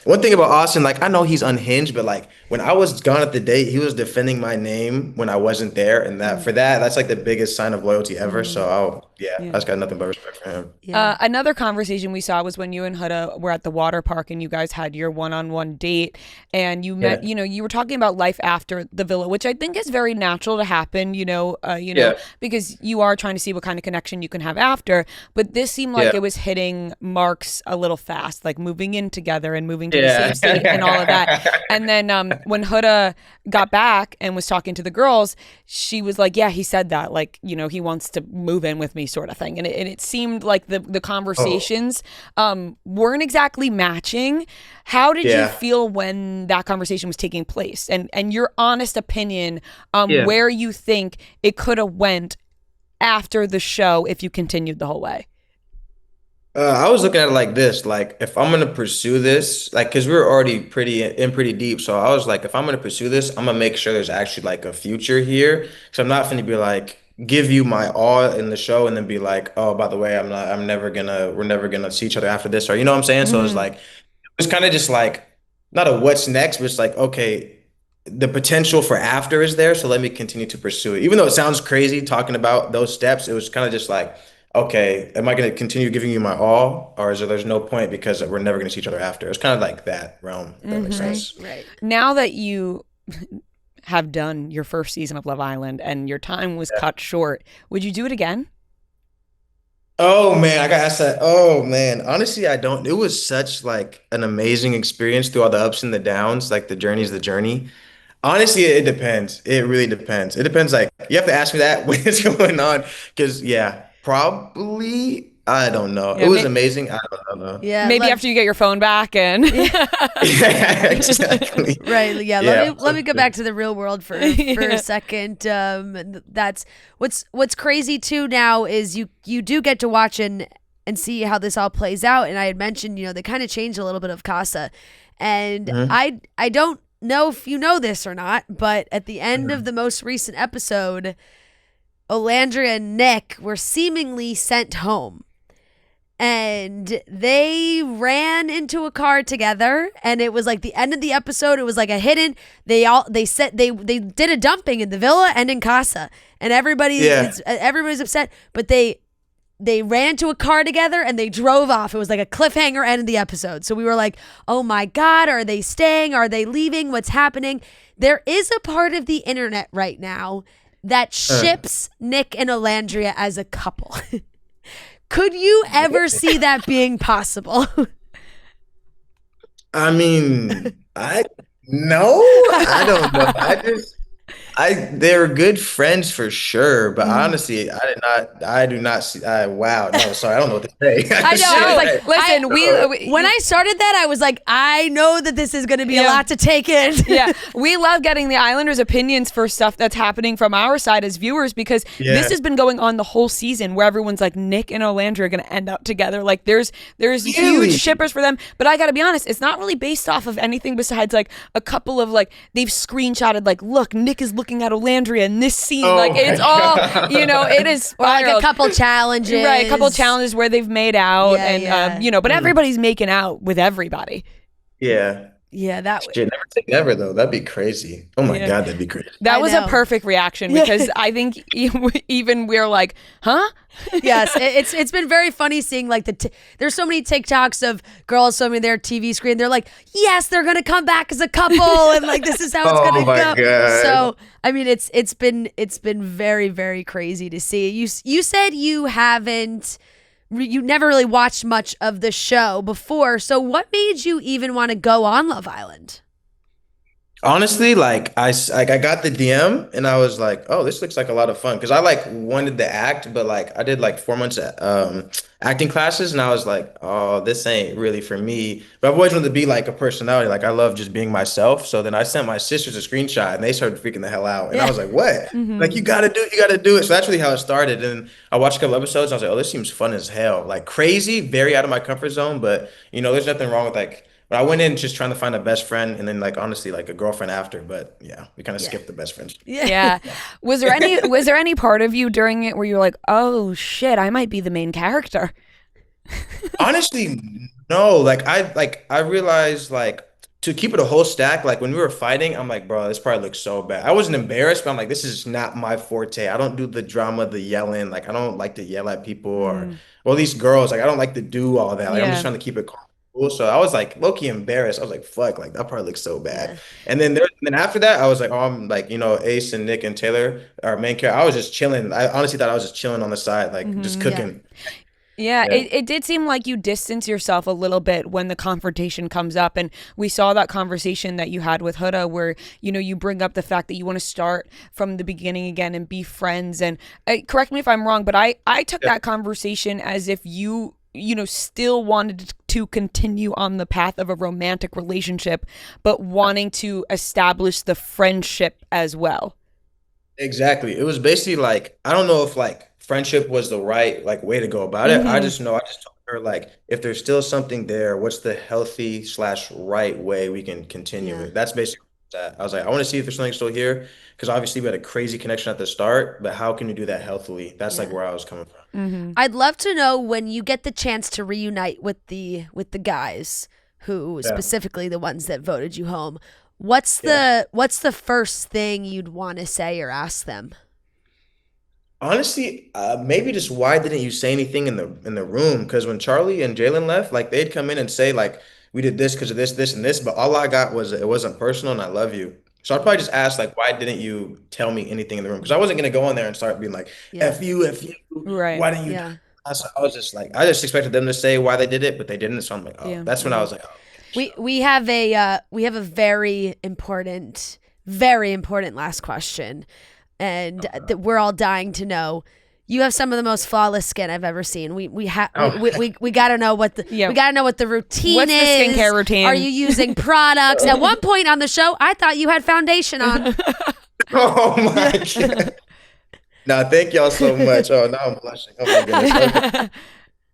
one thing about Austin, like I know he's unhinged, but like when I was gone at the date, he was defending my name when I wasn't there. And that for that, that's like the biggest sign of loyalty ever. So yeah, I Yeah. just got nothing but respect for him. Yeah. Another conversation we saw was when you and Huda were at the water park and you guys had your one-on-one date and you met, Yeah. you were talking about life after the villa, which I think is very natural to happen, Yeah. because you are trying to see what kind of connection you can have after. But this seemed like Yeah. it was hitting marks a little fast, like moving in together and moving to the Yeah. same state and all of that. And then when Huda got back and was talking to the girls, she was like, yeah, he said that, like, he wants to move in with me sort of thing. And it seemed like the conversations weren't exactly matching. How did you Yeah. feel when that conversation was taking place? And your honest opinion Yeah. where you think it could have went after the show if you continued the whole way? I was looking at it like this, like if I'm gonna pursue this, like because we were already pretty deep, so I was like, if I'm gonna pursue this, I'm gonna make sure there's actually like a future here. So I'm not gonna be like give you my all in the show and then be like, oh, by the way, we're never gonna see each other after this, or you know what I'm saying? So it's Mhm. like it's kind of just like not a what's next, but it's like, okay, the potential for after is there, so let me continue to pursue it. Even though it sounds crazy talking about those steps, it was kind of just like, okay, am I going to continue giving you my all, or is there's no point because we're never going to see each other after? It's kind of like that realm, if that makes sense. Right. Now that you have done your first season of Love Island and your time was cut short, would you do it again? Oh man, I got asked that. Oh man, honestly, I don't. It was such like an amazing experience through all the ups and the downs. Like the journey is the journey. Honestly, it depends. It really depends. It depends. Like you have to ask me that when it's going on, because yeah, probably I don't know. It Yeah, was amazing. I don't know. Yeah. maybe after you get your phone back and Yeah, exactly. Right. Yeah. Yeah. Let me go back to the real world for a second. That's what's crazy too now is you do get to watch and see how this all plays out. And I had mentioned, they kind of changed a little bit of Casa. And Mhm. I don't know if you know this or not, but at the end of the most recent episode, Olandria and Nick were seemingly sent home. And they ran into a car together, and it was like the end of the episode. It was like a hidden. They said they did a dumping in the villa and in Casa, and everybody's upset. But they ran to a car together and they drove off. It was like a cliffhanger end of the episode. So we were like, oh my God, are they staying? Are they leaving? What's happening? There is a part of the internet right now that ships Nick and Olandria as a couple. Could you ever see that being possible? I mean, I no, I don't know. They're good friends for sure, but honestly, I do not see. Wow, no, sorry, I don't know what to say. I know. I was like, listen, when I started that, I was like, I know that this is going to be a lot to take in. yeah, we love getting the Islanders' opinions for stuff that's happening from our side as viewers because this has been going on the whole season where everyone's like, Nick and Olandra are going to end up together. Like, there's huge shippers for them. But I got to be honest, it's not really based off of anything besides like a couple of like, they've screenshotted like, look, Nick is looking at Olandria in this scene. Oh like, it's my all, God. it is Or like a spiraled. couple challenges. Right, a couple of challenges where they've made out Yeah, and, but everybody's making out with everybody. Yeah, Yeah, that shit, never say never though. That'd be crazy. Oh my Yeah. God, that'd be crazy. That I was know. a perfect reaction because I think even we're like, huh? yes, it's been very funny seeing like there's so many TikToks of girls showing their TV screen. They're like, yes, they're gonna come back as a couple, and like this is how it's Oh gonna my go. God. So I mean, it's been very very crazy to see. You said you haven't. You never really watched much of the show before. So what made you even want to go on Love Island? Honestly, like I got the DM and I was like, oh, this looks like a lot of fun because I like wanted to act, but like I did like 4 months acting classes and I was like, oh, this ain't really for me. But I've always wanted to be like a personality. Like I love just being myself. So then I sent my sisters a screenshot and they started freaking the hell out. And I was like, what? Like you gotta do it. So that's really how it started. And I watched a couple episodes. And I was like, oh, this seems fun as hell. Like crazy, very out of my comfort zone. But there's nothing wrong with like But I went in just trying to find a best friend and then like honestly like a girlfriend after. But yeah, we kind of skipped the best friends. Yeah. Was there any part of you during it where you were like, oh shit, I might be the main character? Honestly, no. I realized like to keep it a whole stack, like when we were fighting, I'm like, bro, this probably looks so bad. I wasn't embarrassed, but I'm like, this is not my forte. I don't do the drama, the yelling. Like I don't like to yell at people or these girls. Like I don't like to do all that. Like I'm just Yeah. trying to keep it cool. So I was like low-key embarrassed. I was like, fuck, like that probably looks so bad. Yeah. And then after that, I was like, oh, I'm like, Ace and Nick and Taylor, our main character. I was just chilling. I honestly thought I was just chilling on the side, like just cooking. Yeah, Yeah. it did seem like you distance yourself a little bit when the confrontation comes up. And we saw that conversation that you had with Huda where, you bring up the fact that you want to start from the beginning again and be friends. And correct me if I'm wrong, but I took that conversation as if you still wanted to continue on the path of a romantic relationship, but wanting to establish the friendship as well. Exactly. It was basically like I don't know if like friendship was the right like way to go about it. I just know I just told her like if there's still something there, what's the healthy slash right way we can continue Yeah. it. That's basically that. I was like, I want to see if there's something still here because obviously we had a crazy connection at the start, but how can you do that healthily? That's like Yeah. where I was coming from. I'd love to know when you get the chance to reunite with the guys who Yeah. specifically the ones that voted you home. What's Yeah. the first thing you'd want to say or ask them? Honestly, maybe just why didn't you say anything in the room? Because when Charlie and Jalen left, like they'd come in and say like we did this because of this, this, and this, but all I got was it wasn't personal and I love you. So I'd probably just ask like why didn't you tell me anything in the room? Because I wasn't gonna go in there and start being like Yeah. F you, Right. why didn't you? Yeah. So I was just like I just expected them to say why they did it, but they didn't. So I'm like, oh, Yeah. that's when I was like, oh, We have a very important last question, and that we're all dying to know. You have some of the most flawless skin I've ever seen. We got to know what the Yeah. we got to know what the routine What's the is. skincare routine? Are you using products? At one point on the show, I thought you had foundation on. oh my God. Nah, thank y'all so much. Oh, now I'm blushing. Oh my goodness. Okay.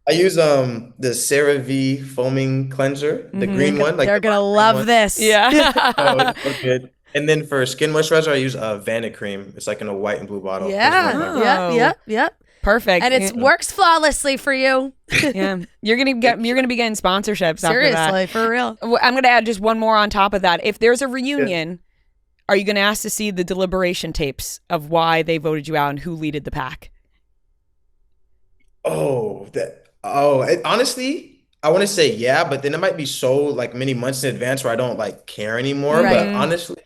I use the CeraVe foaming cleanser, the green one. Like They're the gonna green love one. this. Yeah. Oh, it's so good. And then for skin moisturizer, I use Vanic cream. It's like in a white and blue bottle. Those are like my- Oh. Yep. Perfect. And it works flawlessly for you. yeah. You're gonna be getting sponsorships after that. Seriously, for real. I'm gonna add just one more on top of that. If there's a reunion, are you gonna ask to see the deliberation tapes of why they voted you out and who leaded the pack? Honestly, I want to say yeah, but then it might be so like many months in advance where I don't like care anymore. Right. But honestly,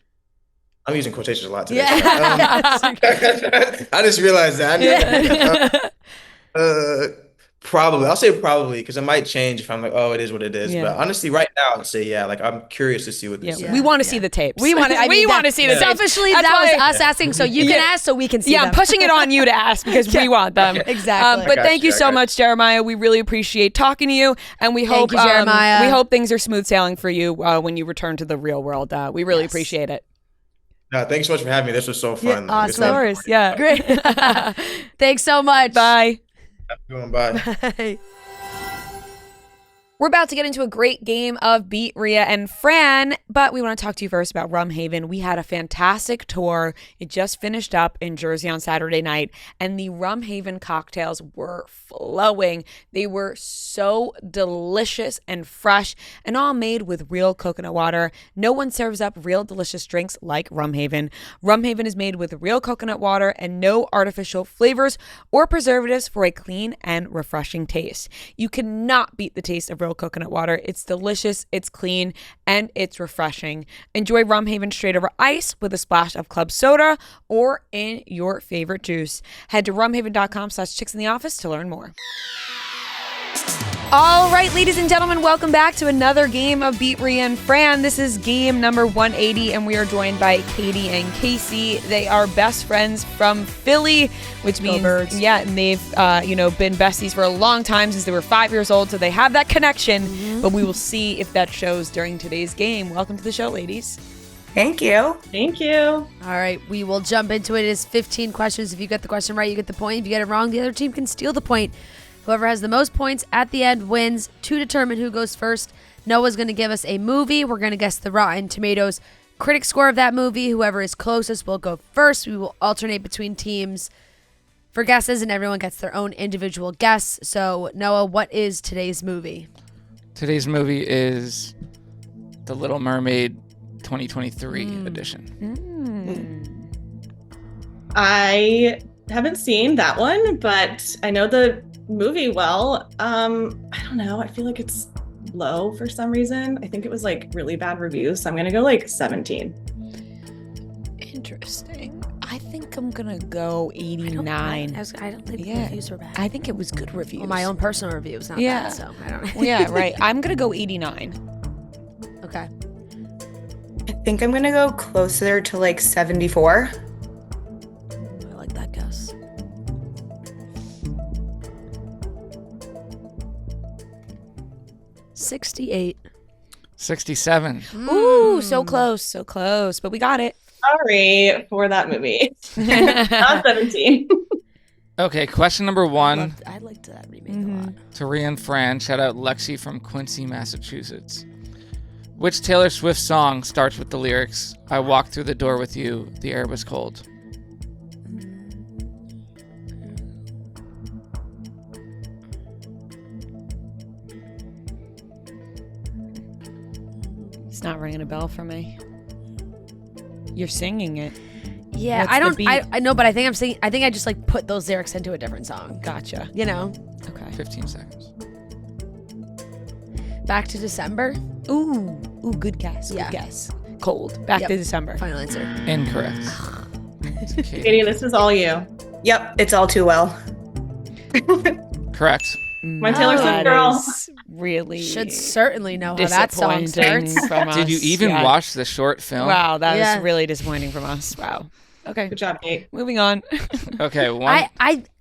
I'm using quotations a lot today. Yeah. I just realized that. Probably. I'll say probably because it might change if I'm like, oh, it is what it is. Yeah. But honestly, right now, I'd say yeah. Like I'm curious to see what this Yeah. is. We want to see the tapes. We want to. We want to see the tapes. Selfishly, That's that was why- us asking, so you can ask, so we can see Yeah, them. I'm pushing it on you to ask because we want them. Exactly. But I got thank you you, I so got much, Jeremiah. We really appreciate talking to you, and we hope you, Jeremiah. we hope things are smooth sailing for you when you return to the real world. We really appreciate it. No, thanks so much for having me. This was so fun. Yeah, This awesome. Of was course, yeah. Great. Thanks so much. Bye. doing. Bye. We're about to get into a great game of Beat Ria and Fran, but we want to talk to you first about Rum Haven. We had a fantastic tour. It just finished up in Jersey on Saturday night, and the Rum Haven cocktails were flowing. They were so delicious and fresh, and all made with real coconut water. No one serves up real delicious drinks like Rum Haven. Rum Haven is made with real coconut water and no artificial flavors or preservatives for a clean and refreshing taste. You cannot beat the taste of real coconut water. It's delicious, it's clean, and it's refreshing. Enjoy Rum Haven straight over ice with a splash of club soda or in your favorite juice. Head to rumhaven.com/chicksintheoffice to learn more. All right, ladies and gentlemen, welcome back to another game of Beat Ria and Fran. This is game number 180, and we are joined by Katie and Casey. They are best friends from Philly, which means, Birds. yeah, and they've, been besties for a long time since they were 5 years old, so they have that connection, but we will see if that shows during today's game. Welcome to the show, ladies. Thank you. Thank you. All right, we will jump into it. It is 15 questions. If you get the question right, you get the point. If you get it wrong, the other team can steal the point. Whoever has the most points at the end wins. To determine who goes first, Noah's going to give us a movie. We're going to guess the Rotten Tomatoes critic score of that movie. Whoever is closest will go first. We will alternate between teams for guesses, and everyone gets their own individual guess. So, Noah, what is today's movie? Today's movie is The Little Mermaid 2023 edition. I haven't seen that one, but I know the movie well. I don't know. I feel like it's low for some reason. I think it was like really bad reviews, so I'm gonna go like 17. Interesting. I think I'm gonna go 89. I don't think the reviews were bad. I think it was good reviews. Well, my own personal review was not bad, so I don't know. Yeah, right. I'm gonna go 89. Okay. I think I'm going to go closer to like 74. I like that guess. $68. 67. Ooh, so close, but we got it. Sorry for that movie. Not 17. Okay, question number 1 I liked that remake a lot. to Ria and Fran. Shout out Lexi from Quincy, Massachusetts. Which Taylor Swift song starts with the lyrics, "I walked through the door with you, the air was cold"? It's not ringing a bell for me. You're singing it. Yeah, What's the beat? I know, but I think I'm singing. I think I just like put those lyrics into a different song. Gotcha. You know, Okay. 15 seconds. Back to December. Ooh, good guess. Yeah. Good guess. Cold. Back Yep. to December. Final answer. Incorrect. Katie, this is all you. Yep, it's all too well. Correct. My Taylor Swift That girl. is really Should certainly know how that song disappointing starts. from us. Did you even Yeah. watch the short film? Wow, that Yeah. was really disappointing from us. Wow. Okay. Good job, Kate. Moving on. Okay, one.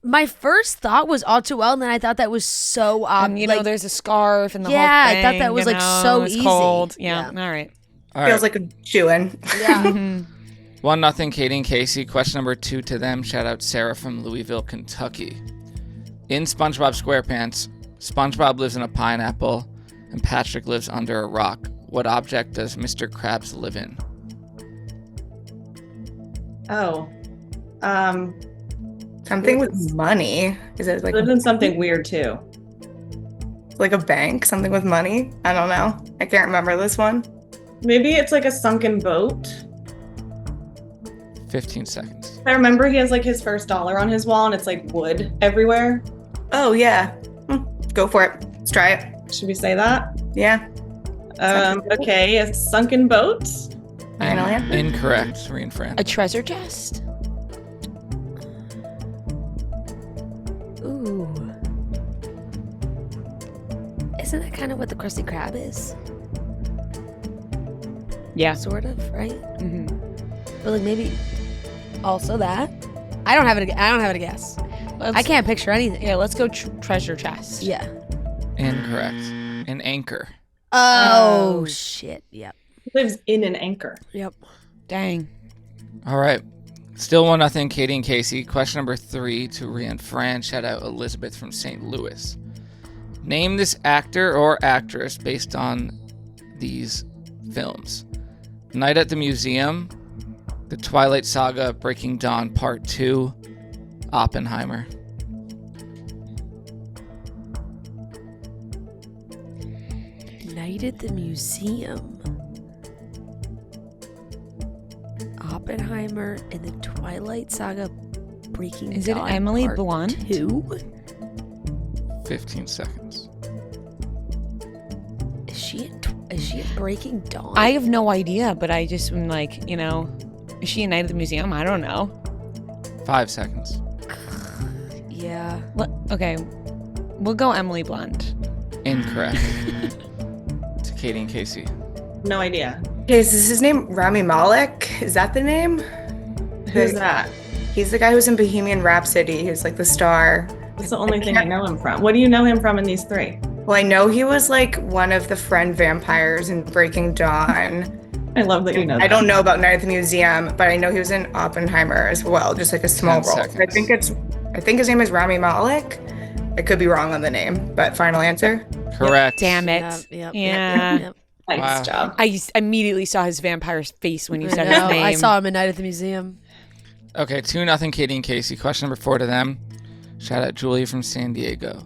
My first thought was all too well, and then I thought that was so You know, there's a scarf and the whole Yeah, I thing. thought that was, you like, know, so it's easy. cold. Yeah. Yeah. All right. All Feels right. like a chew-in. Yeah. 1-0 Katie and Casey. Question number 2 to them. Shout out Sarah from Louisville, Kentucky. In SpongeBob SquarePants, SpongeBob lives in a pineapple and Patrick lives under a rock. What object does Mr. Krabs live in? Oh. Something with money. Is it like Lived in something weird too. a bank? Something with money? I don't know. I can't remember this one. Maybe it's like a sunken boat. 15 seconds. I remember he has like his first dollar on his wall and it's like wood everywhere. Oh, yeah. Go for it. Let's try it. Should we say that? Yeah. Okay, a sunken boat. Final answer. Incorrect. Ria and Fran. A treasure chest? Ooh. Isn't that kind of what the Krusty Krab is? Yeah. Sort of, right? Mm-hmm. But like maybe also that. I don't have it. I don't have it a guess. I can't picture anything. Yeah, let's go treasure chest. Yeah. Incorrect. An anchor. Oh shit. Yep. He lives in an anchor. Yep. Dang. All right. Still 1-0 Katie and Casey. Question number 3 to Ria and Fran. Shout out Elizabeth from St. Louis. Name this actor or actress based on these films. Night at the Museum, The Twilight Saga, Breaking Dawn Part 2, Oppenheimer. Night at the Museum. Oppenheimer and the Twilight Saga Breaking Is it Dawn Emily Part Blunt? 2? 15 seconds. Is she at Breaking Dawn? I have no idea, but I just am like, you know, is she a night at the museum? I don't know. 5 seconds. Yeah. Okay. We'll go Emily Blunt. Incorrect. To Katie and Casey. No idea. Okay, is his name Rami Malek? Is that the name? Who's that? He's the guy who's in Bohemian Rhapsody. He's like the star. That's the only thing I know him from. What do you know him from in these three? Well, I know he was like one of the friend vampires in Breaking Dawn. I love that you know that. I don't know about Night at the Museum, but I know he was in Oppenheimer as well, just like a small 10 role. seconds. I think his name is Rami Malek. I could be wrong on the name, but final answer. Correct. Damn it. Yeah. Yep. Nice Wow. job. I immediately saw his vampire face when you said I know. his name. I saw him at night at the museum. Okay, 2-0 Katie and Casey. Question number 4 to them. Shout out Julia from San Diego.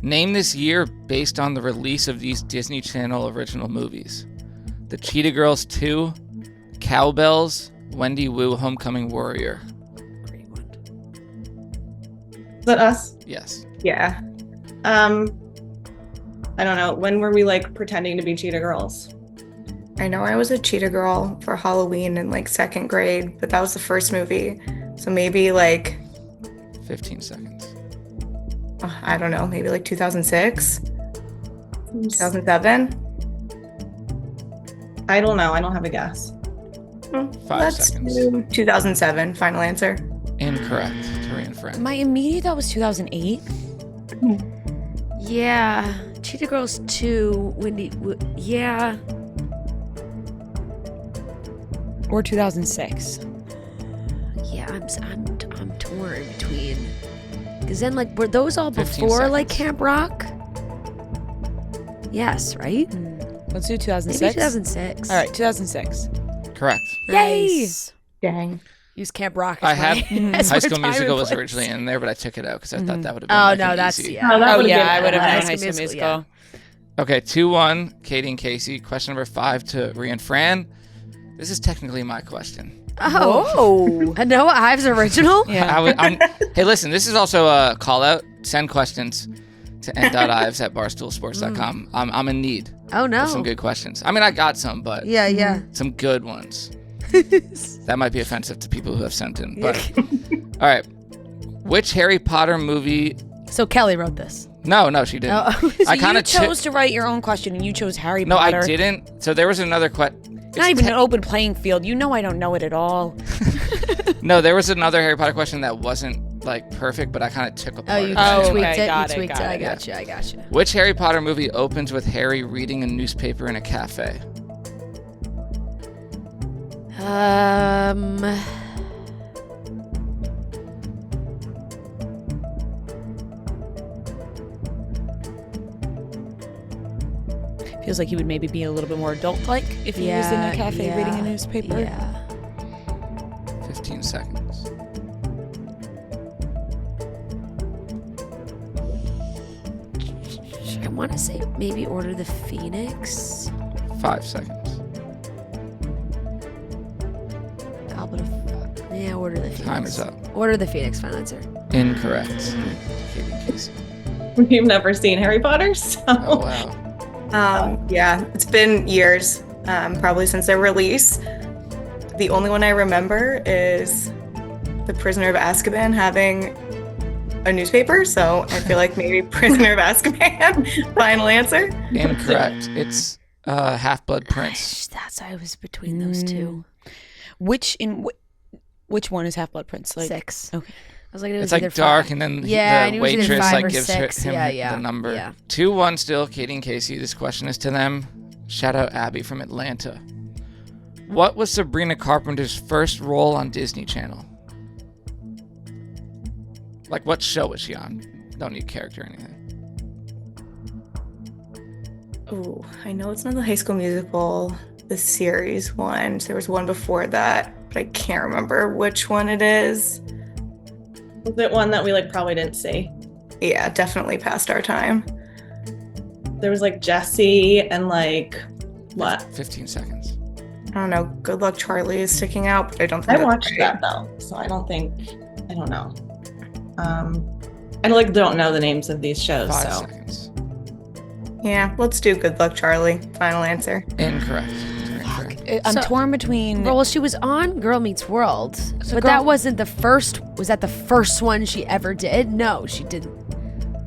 Name this year based on the release of these Disney Channel original movies. The Cheetah Girls 2, Cowbells, Wendy Wu, Homecoming Warrior. Great one. Is that us? Yes. Yeah. I don't know. When were we like pretending to be cheetah girls? I know I was a cheetah girl for Halloween in like 2nd grade, but that was the first movie. So maybe like, 15 seconds. I don't know, maybe like 2006, 2007. I don't know. I don't have a guess. 5 Let's seconds. do 2007. Final answer. Incorrect. Ria and Fran. My immediate thought was 2008. Yeah. Cheetah Girls 2. Yeah. Or 2006. Yeah, I'm torn between. Because then, like, were those all 15 before, like, seconds. Camp Rock? Yes, right? Let's do Maybe 2006. 2006. All right, 2006. Correct. Nice. Dang. Use Camp Rock. I as had my- as High my School time and Musical was place. originally in there, but I took it out because I thought that would have been Oh, like no, an that's, easy. yeah. Oh, that Oh would've yeah, been I would have High known School High School Musical, Musical. Okay, 2-1 Katie and Casey. Question number 5 to Ria and Fran. This is technically my question. Oh. A Noah Ives original? Yeah. Hey, listen, this is also a call out. Send questions to n.ives@barstoolsports.com. I'm in need Oh, no. of some good questions. I mean, I got some, but Yeah. some good ones. That might be offensive to people who have sent in. But all right, which Harry Potter movie? So Kelly wrote this. No, she didn't. Oh. I So kind you of chose to write your own question, and you chose Harry No, Potter. I didn't. So there was another question. Not even an open playing field. You know I don't know it at all. No, there was another Harry Potter question that wasn't like perfect, but I kind of took apart. Oh, you Oh, tweaked okay, it. got You it, tweaked got it. I it. got you. Which Harry Potter movie opens with Harry reading a newspaper in a cafe? Feels like he would maybe be a little bit more adult-like if he was in a cafe reading a newspaper. Yeah. 15 seconds. I want to say maybe Order the Phoenix. 5 seconds. Yeah, Order the Phoenix. Time is up. Order the Phoenix, final answer. Incorrect. Katie and Casey. We've never seen Harry Potter, so Oh wow. Yeah, it's been years, probably since their release. The only one I remember is The Prisoner of Azkaban having a newspaper, so I feel like maybe Prisoner of Azkaban. Final answer. Incorrect. It's Half-Blood Prince. That's why I was between those two. Which one is Half-Blood Prince? Like 6. Okay. I was like, it was It's like either dark, 5. and then Yeah, I the knew it was either waitress 5 like or gives 6. him Yeah. the number. Yeah. 2-1 still. Katie and Casey. This question is to them. Shout out Abby from Atlanta. What was Sabrina Carpenter's first role on Disney Channel? Like, what show was she on? Don't need character or anything. Ooh, I know it's not the High School Musical, the series one. There was one before that, but I can't remember which one it is. was it one that we like probably didn't see? Yeah, definitely past our time. There was like Jessie and like what? 15 seconds. I don't know. Good Luck Charlie is sticking out, but I don't think I that's watched right. that though, so I don't know. I like don't know the names of these shows, 5 so seconds. Yeah, let's do Good Luck Charlie. Final answer. Incorrect. I'm So- torn between. Well, she was on Girl Meets World, So but Girl- that wasn't the first. Was that the first one she ever did? No, she did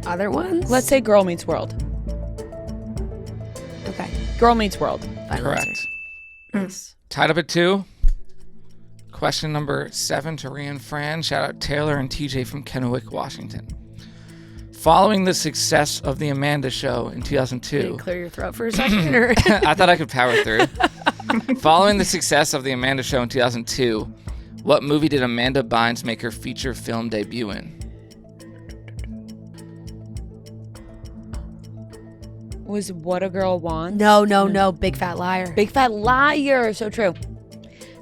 other ones. Let's say Girl Meets World. Okay. Girl Meets World. Final Correct. answer. Nice. Tied up at 2. Question number 7 to Ria and Fran. Shout out Taylor and TJ from Kennewick, Washington. Following the success of The Amanda Show in Can 2002, you clear your throat for a second? Or? I thought I could power through. Following the success of The Amanda Show in 2002, what movie did Amanda Bynes make her feature film debut in? was What a Girl Wants. No. Big Fat Liar. Big Fat Liar. So true.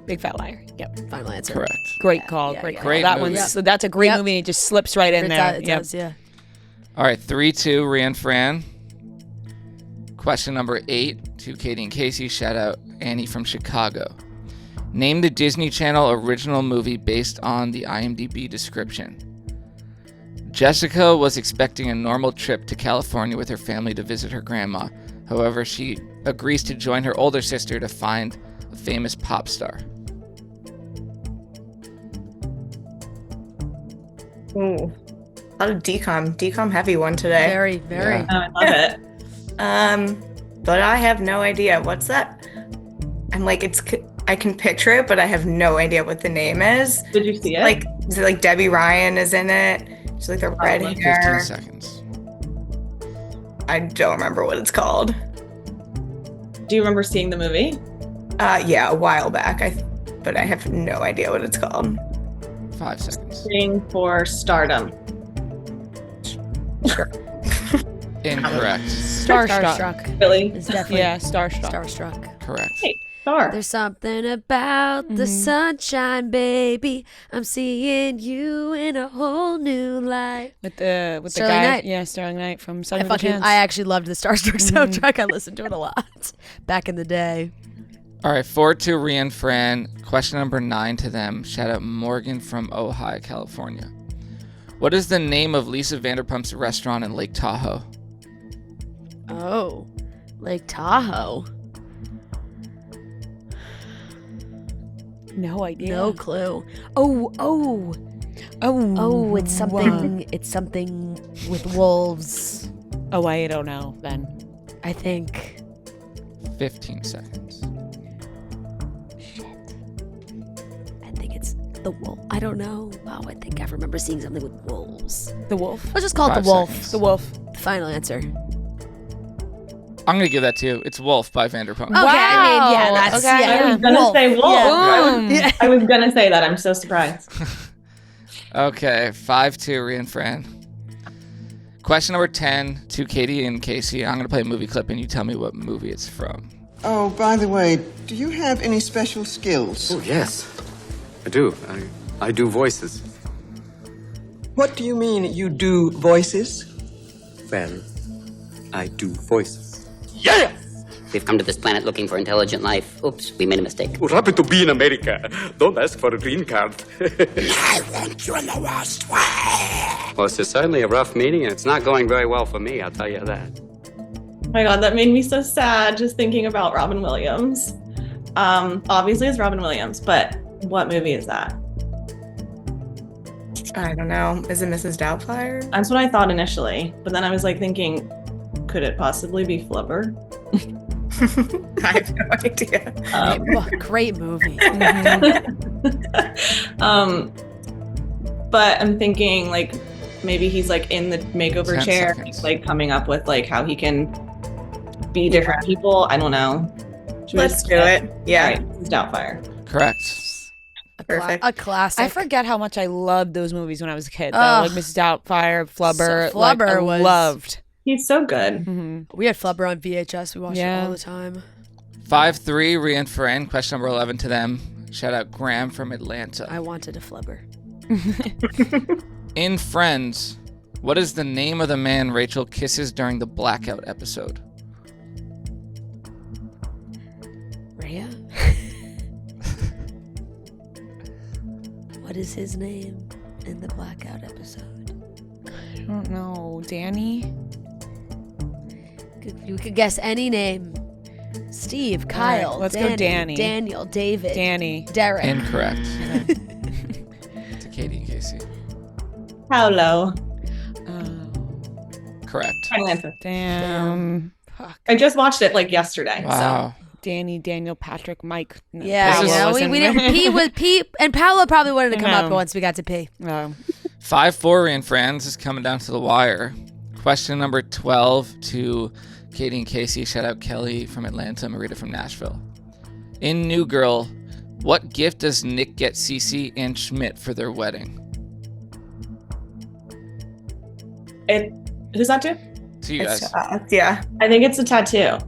Big Fat Liar. Yep. Final answer. Correct. Great call. Great call. That movie. one's, so that's a great Yep. movie. It just slips right in there. It does, yeah. All right, 3-2, Ria and Fran. Question number 8 to Katie and Casey. Shout out Annie from Chicago. Name the Disney Channel original movie based on the IMDb description. Jessica was expecting a normal trip to California with her family to visit her grandma. However, she agrees to join her older sister to find a famous pop star. Ooh. A lot of decom heavy one today. Very. Yeah. Oh, I love it. But I have no idea. What's that? I'm like, I can picture it, but I have no idea what the name is. Did you see it? Like, is it like Debbie Ryan is in it? She's like the red 15 hair. seconds. I don't remember what it's called. Do you remember seeing the movie? Yeah, a while back. But I have no idea what it's called. 5 seconds. Seeing for Stardom. Incorrect. Starstruck. Really? It's definitely Yeah, Starstruck. Starstruck. Correct. Hey, Star. There's something about the sunshine, baby. I'm seeing you in a whole new light. With the Sterling guy. Knight. Yeah, Sterling Knight from Sunny with a Chance. I actually loved the Starstruck soundtrack. I listened to it a lot back in the day. All right, 4-2, Ria and Fran. Question number 9 to them. Shout out Morgan from Ojai, California. What is the name of Lisa Vanderpump's restaurant in Lake Tahoe? Oh, Lake Tahoe. No idea. No clue. Oh, it's something. It's something with wolves. Oh, I don't know then. I think. 15 seconds. I think it's the wolf. I don't know. Oh, I think I remember seeing something with wolves. The Wolf. Let's just call it 5 the wolf. seconds. The Wolf. Final answer. I'm going to give that to you. It's Wolf by Vanderpump. Okay, I mean, yeah, that's Okay, yeah. I was gonna wolf. say wolf. Yeah. I was gonna say that. I'm so surprised. Okay, 5-2, Ria and Fran. Question number 10 to Katie and Casey. I'm going to play a movie clip and you tell me what movie it's from. Oh, by the way, do you have any special skills? Oh, yes. I do. I do voices. What do you mean you do voices? Well, I do voices. Yeah! We've come to this planet looking for intelligent life. Oops, we made a mistake. We're happy to be in America. Don't ask for a green card. I want you in the worst way. Well, it's certainly a rough meeting, and it's not going very well for me, I'll tell you that. Oh my God, that made me so sad just thinking about Robin Williams. Obviously it's Robin Williams, but what movie is that? I don't know. Is it Mrs. Doubtfire? That's what I thought initially, but then I was like thinking, could it possibly be Flubber? I have no idea. Great movie. But I'm thinking like maybe he's like in the makeover 10 chair, seconds. like coming up with like how he can be different people. I don't know. Should we Let's just do say- it. Yeah. All right, Mrs. Doubtfire. Correct. Perfect. A classic. I forget how much I loved those movies when I was a kid. Though. Ugh. Like Mrs. Doubtfire, Flubber. So like, Flubber I was- loved. He's so good. We had Flubber on VHS. We watched it all the time. 5-3, Ria and Fran. Question number 11 to them. Shout out Graham from Atlanta. I wanted a Flubber. In Friends, what is the name of the man Rachel kisses during the blackout episode? Rhea? What is his name in the blackout episode? I don't know. Danny? You could guess any name. Steve, Kyle, right, let's go Danny. Daniel, David, Danny. Derek. Incorrect. To Katie and Casey. Paolo. Correct. Final answer. Damn. Fuck. I just watched it like yesterday. Wow. Danny, Daniel, Patrick, Mike. No, Yeah, This you is- know, we didn't P with P, and Paolo probably wanted to come up No. once we got to P. Oh. 5-4, Ria and Fran. This is coming down to the wire. Question number 12 to Katie and Casey. Shout out Kelly from Atlanta, Marita from Nashville. In New Girl, what gift does Nick get Cece and Schmidt for their wedding? Who's that to? To you guys. Yeah. I think it's a tattoo.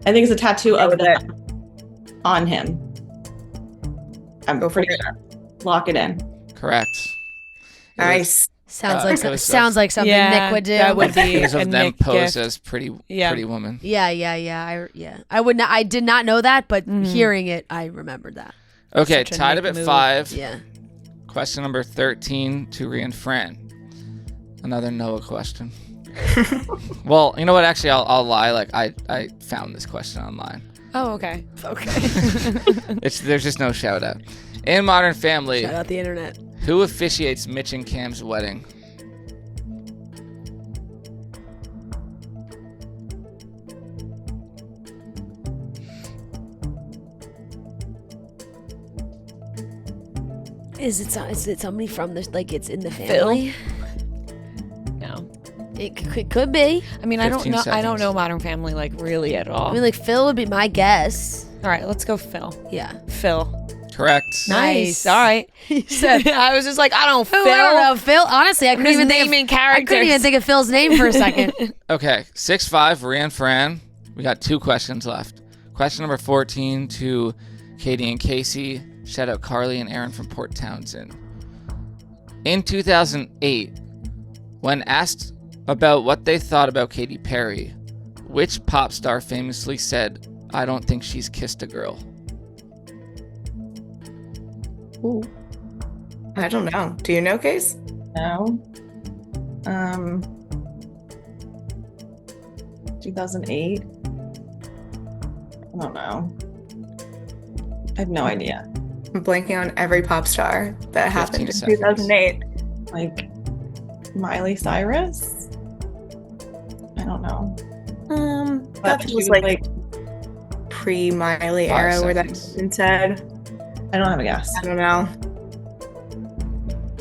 I think it's a tattoo of them on him. I'm pretty sure. Lock it in. Correct. Nice. Sounds sounds like something Nick would do. That would be Because a of them Nick posed gift. as pretty woman. Yeah. I would not. I did not know that, but hearing it, I remembered that. Okay, Such a tied up Nick at move. 5. Yeah. Question number 13 to Ria and Fran. Another Noah question. Well, you know what? Actually, I'll lie. Like I found this question online. Oh, okay. There's just no shout out. In Modern Family, Shout out the internet. who officiates Mitch and Cam's wedding? Is it somebody from this? Like it's in the family? No. It could be. I mean, I don't 15 know. I don't seconds. know Modern Family like really at all. I mean, like Phil would be my guess. All right, let's go Phil. Yeah. Phil. Correct. Nice. All right. I was just like, I don't Phil. I don't know. Phil. Honestly, I couldn't Just even naming think. I couldn't even characters. think of Phil's name for a second. Okay, 6-5, Ria and Fran. We got 2 questions left. Question number 14 to Katie and Casey. Shout out Carly and Aaron from Port Townsend. In 2008, when asked about what they thought about Katy Perry, which pop star famously said, "I don't think she's kissed a girl"? Ooh. I don't know. Do you know, Case? No. 2008. I don't know. I have no idea. I'm blanking on every pop star that happened in 15 seconds. 2008. Like Miley Cyrus? I don't know. That But feels she was like pre-Miley 5 era where that seconds. has been said. I don't have a guess. I don't know.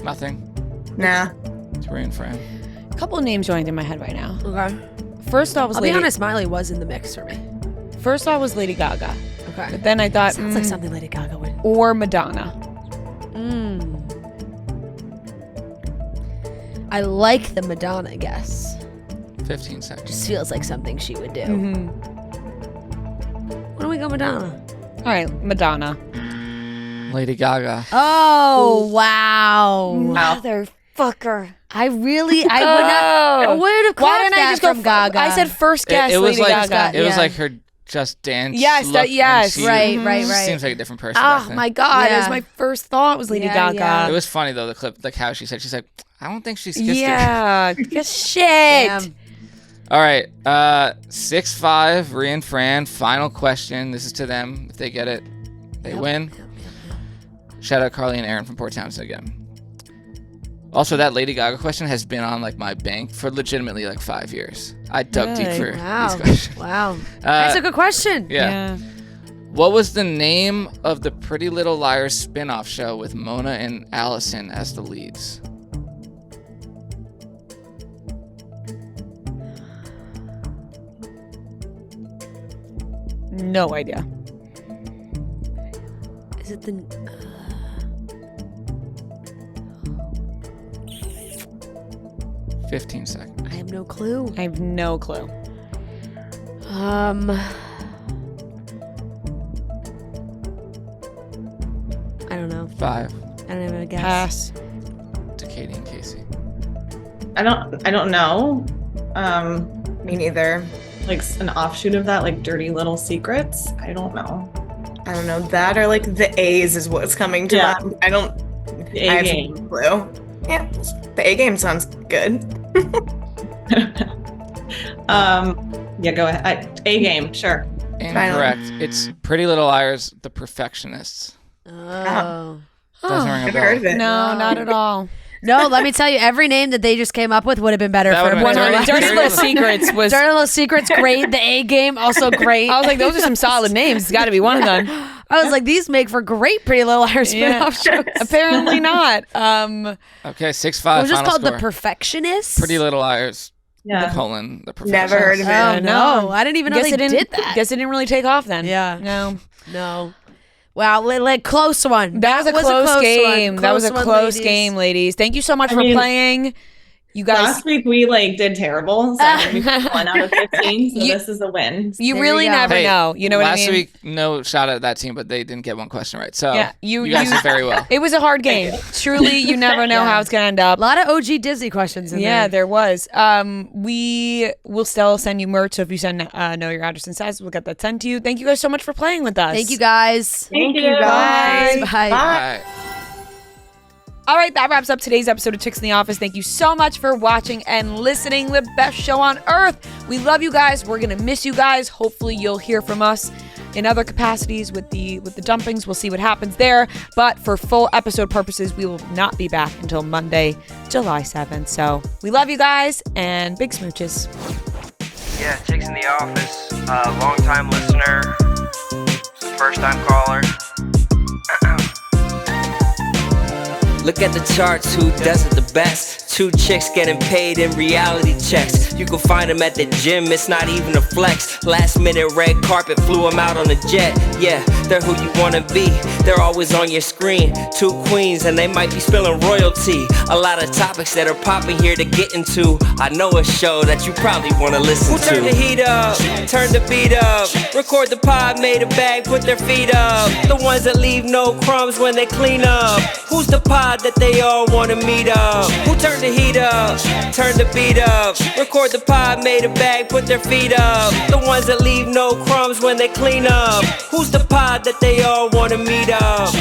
Nothing. Nah. It's Ria and Fran. A couple of names going through my head right now. Okay. First off was I'll Lady. be honest. Miley was in the mix for me. First off was Lady Gaga, Okay. but then I thought Sounds like something Lady Gaga would. or Madonna. I like the Madonna guess. 15 seconds. Just feels like something she would do. Mm-hmm. Why don't we go Madonna? All right, Madonna. Lady Gaga. Oh wow. Motherfucker. I would not. I would have Why caught didn't I that just go from Gaga. I said first guess It was Lady like Gaga. it was yeah. like her Just Dance. Yes, look, that- and yes. she Right, right. Seems like a different person. back Oh then. my god, that was Yeah. my first thought was Lady Yeah, Gaga. yeah. It was funny though, the clip, like how she said, she's like, I don't think she's kissed her. Yeah, good shit. Damn. All right, 6-5, Ria and Fran. Final question. This is to them. If they get it, they win. Shout out Carly and Aaron from Port Townsend again. Also, that Lady Gaga question has been on like my bank for legitimately like 5 years. I dug deep Really? for Wow. these questions. Wow. That's a good question. Yeah. What was the name of the Pretty Little Liars spin-off show with Mona and Allison as the leads? No idea. Is it the? 15 seconds. I have no clue. I have no clue. I don't know. 5 I don't have a guess. Pass. to Katie and Casey. I don't know. Me neither. Like an offshoot of that, like Dirty Little Secrets. I don't know. I don't know. That or like the A's is what's coming to Yeah. mind. I don't. The I A have game. no clue. Yeah, the A game sounds good. Yeah, go ahead. A game, sure. Incorrect. It's Pretty Little Liars, The Perfectionists. Oh. Doesn't ring a Never heard of bell. it. No, not at all. No, let me tell you, every name that they just came up with would have been better That for would've been Pretty Little Dirty Liars. Dirty Little Secrets was. Dirty Little Secrets, great. The A Game, also great. I was like, those are some solid names. It's got to be one of them. I was like, these make for great Pretty Little Liars Yeah. spin-off shows. Apparently not. Okay, 6-5. It was just final called score. The Perfectionists. Pretty Little Liars, Yeah. colon, The Perfectionists. Never heard of it. Oh, no. I didn't even know Guess they it didn't. did that. Guess it didn't really take off then. Yeah. No. No. Wow, like close one. That was a close game. one. That was a one, close ladies. game, ladies. Thank you so much for mean- playing. You guys, last week we did terrible. So I'm gonna be 1 out of 15. So this is a win. You really never know. You know what I mean? Last week, no shout out at that team, but they didn't get one question right. So yeah, you guys did very well. It was a hard game. Truly, you never know how it's gonna end up. A lot of OG Disney questions in there. Yeah, there was. We will still send you merch. So if you send know your address and size, we'll get that sent to you. Thank you guys so much for playing with us. Thank you guys. Thank you guys. Bye. Bye. All right, that wraps up today's episode of Chicks in the Office. Thank you so much for watching and listening. The best show on earth. We love you guys. We're gonna miss you guys. Hopefully, you'll hear from us in other capacities with the dumpings. We'll see what happens there. But for full episode purposes, we will not be back until Monday, July 7th. So we love you guys and big smooches. Yeah, Chicks in the Office. Long time listener, first time caller. Look at the charts, who does it the best? 2 chicks getting paid in reality checks. You can find them at the gym, it's not even a flex. Last minute red carpet, flew them out on a jet. Yeah, they're who you wanna be, they're always on your screen. 2 queens and they might be spilling royalty. A lot of topics that are popping here to get into. I know a show that you probably wanna listen to. Who turned the heat up, turn the beat up, record the pod, made a bag, put their feet up. The ones that leave no crumbs when they clean up. Who's the pod that they all wanna meet up? Who turned the heat up, turn the beat up, record the pod, made a bag, put their feet up. The ones that leave no crumbs when they clean up. Who's the pod that they all wanna meet up?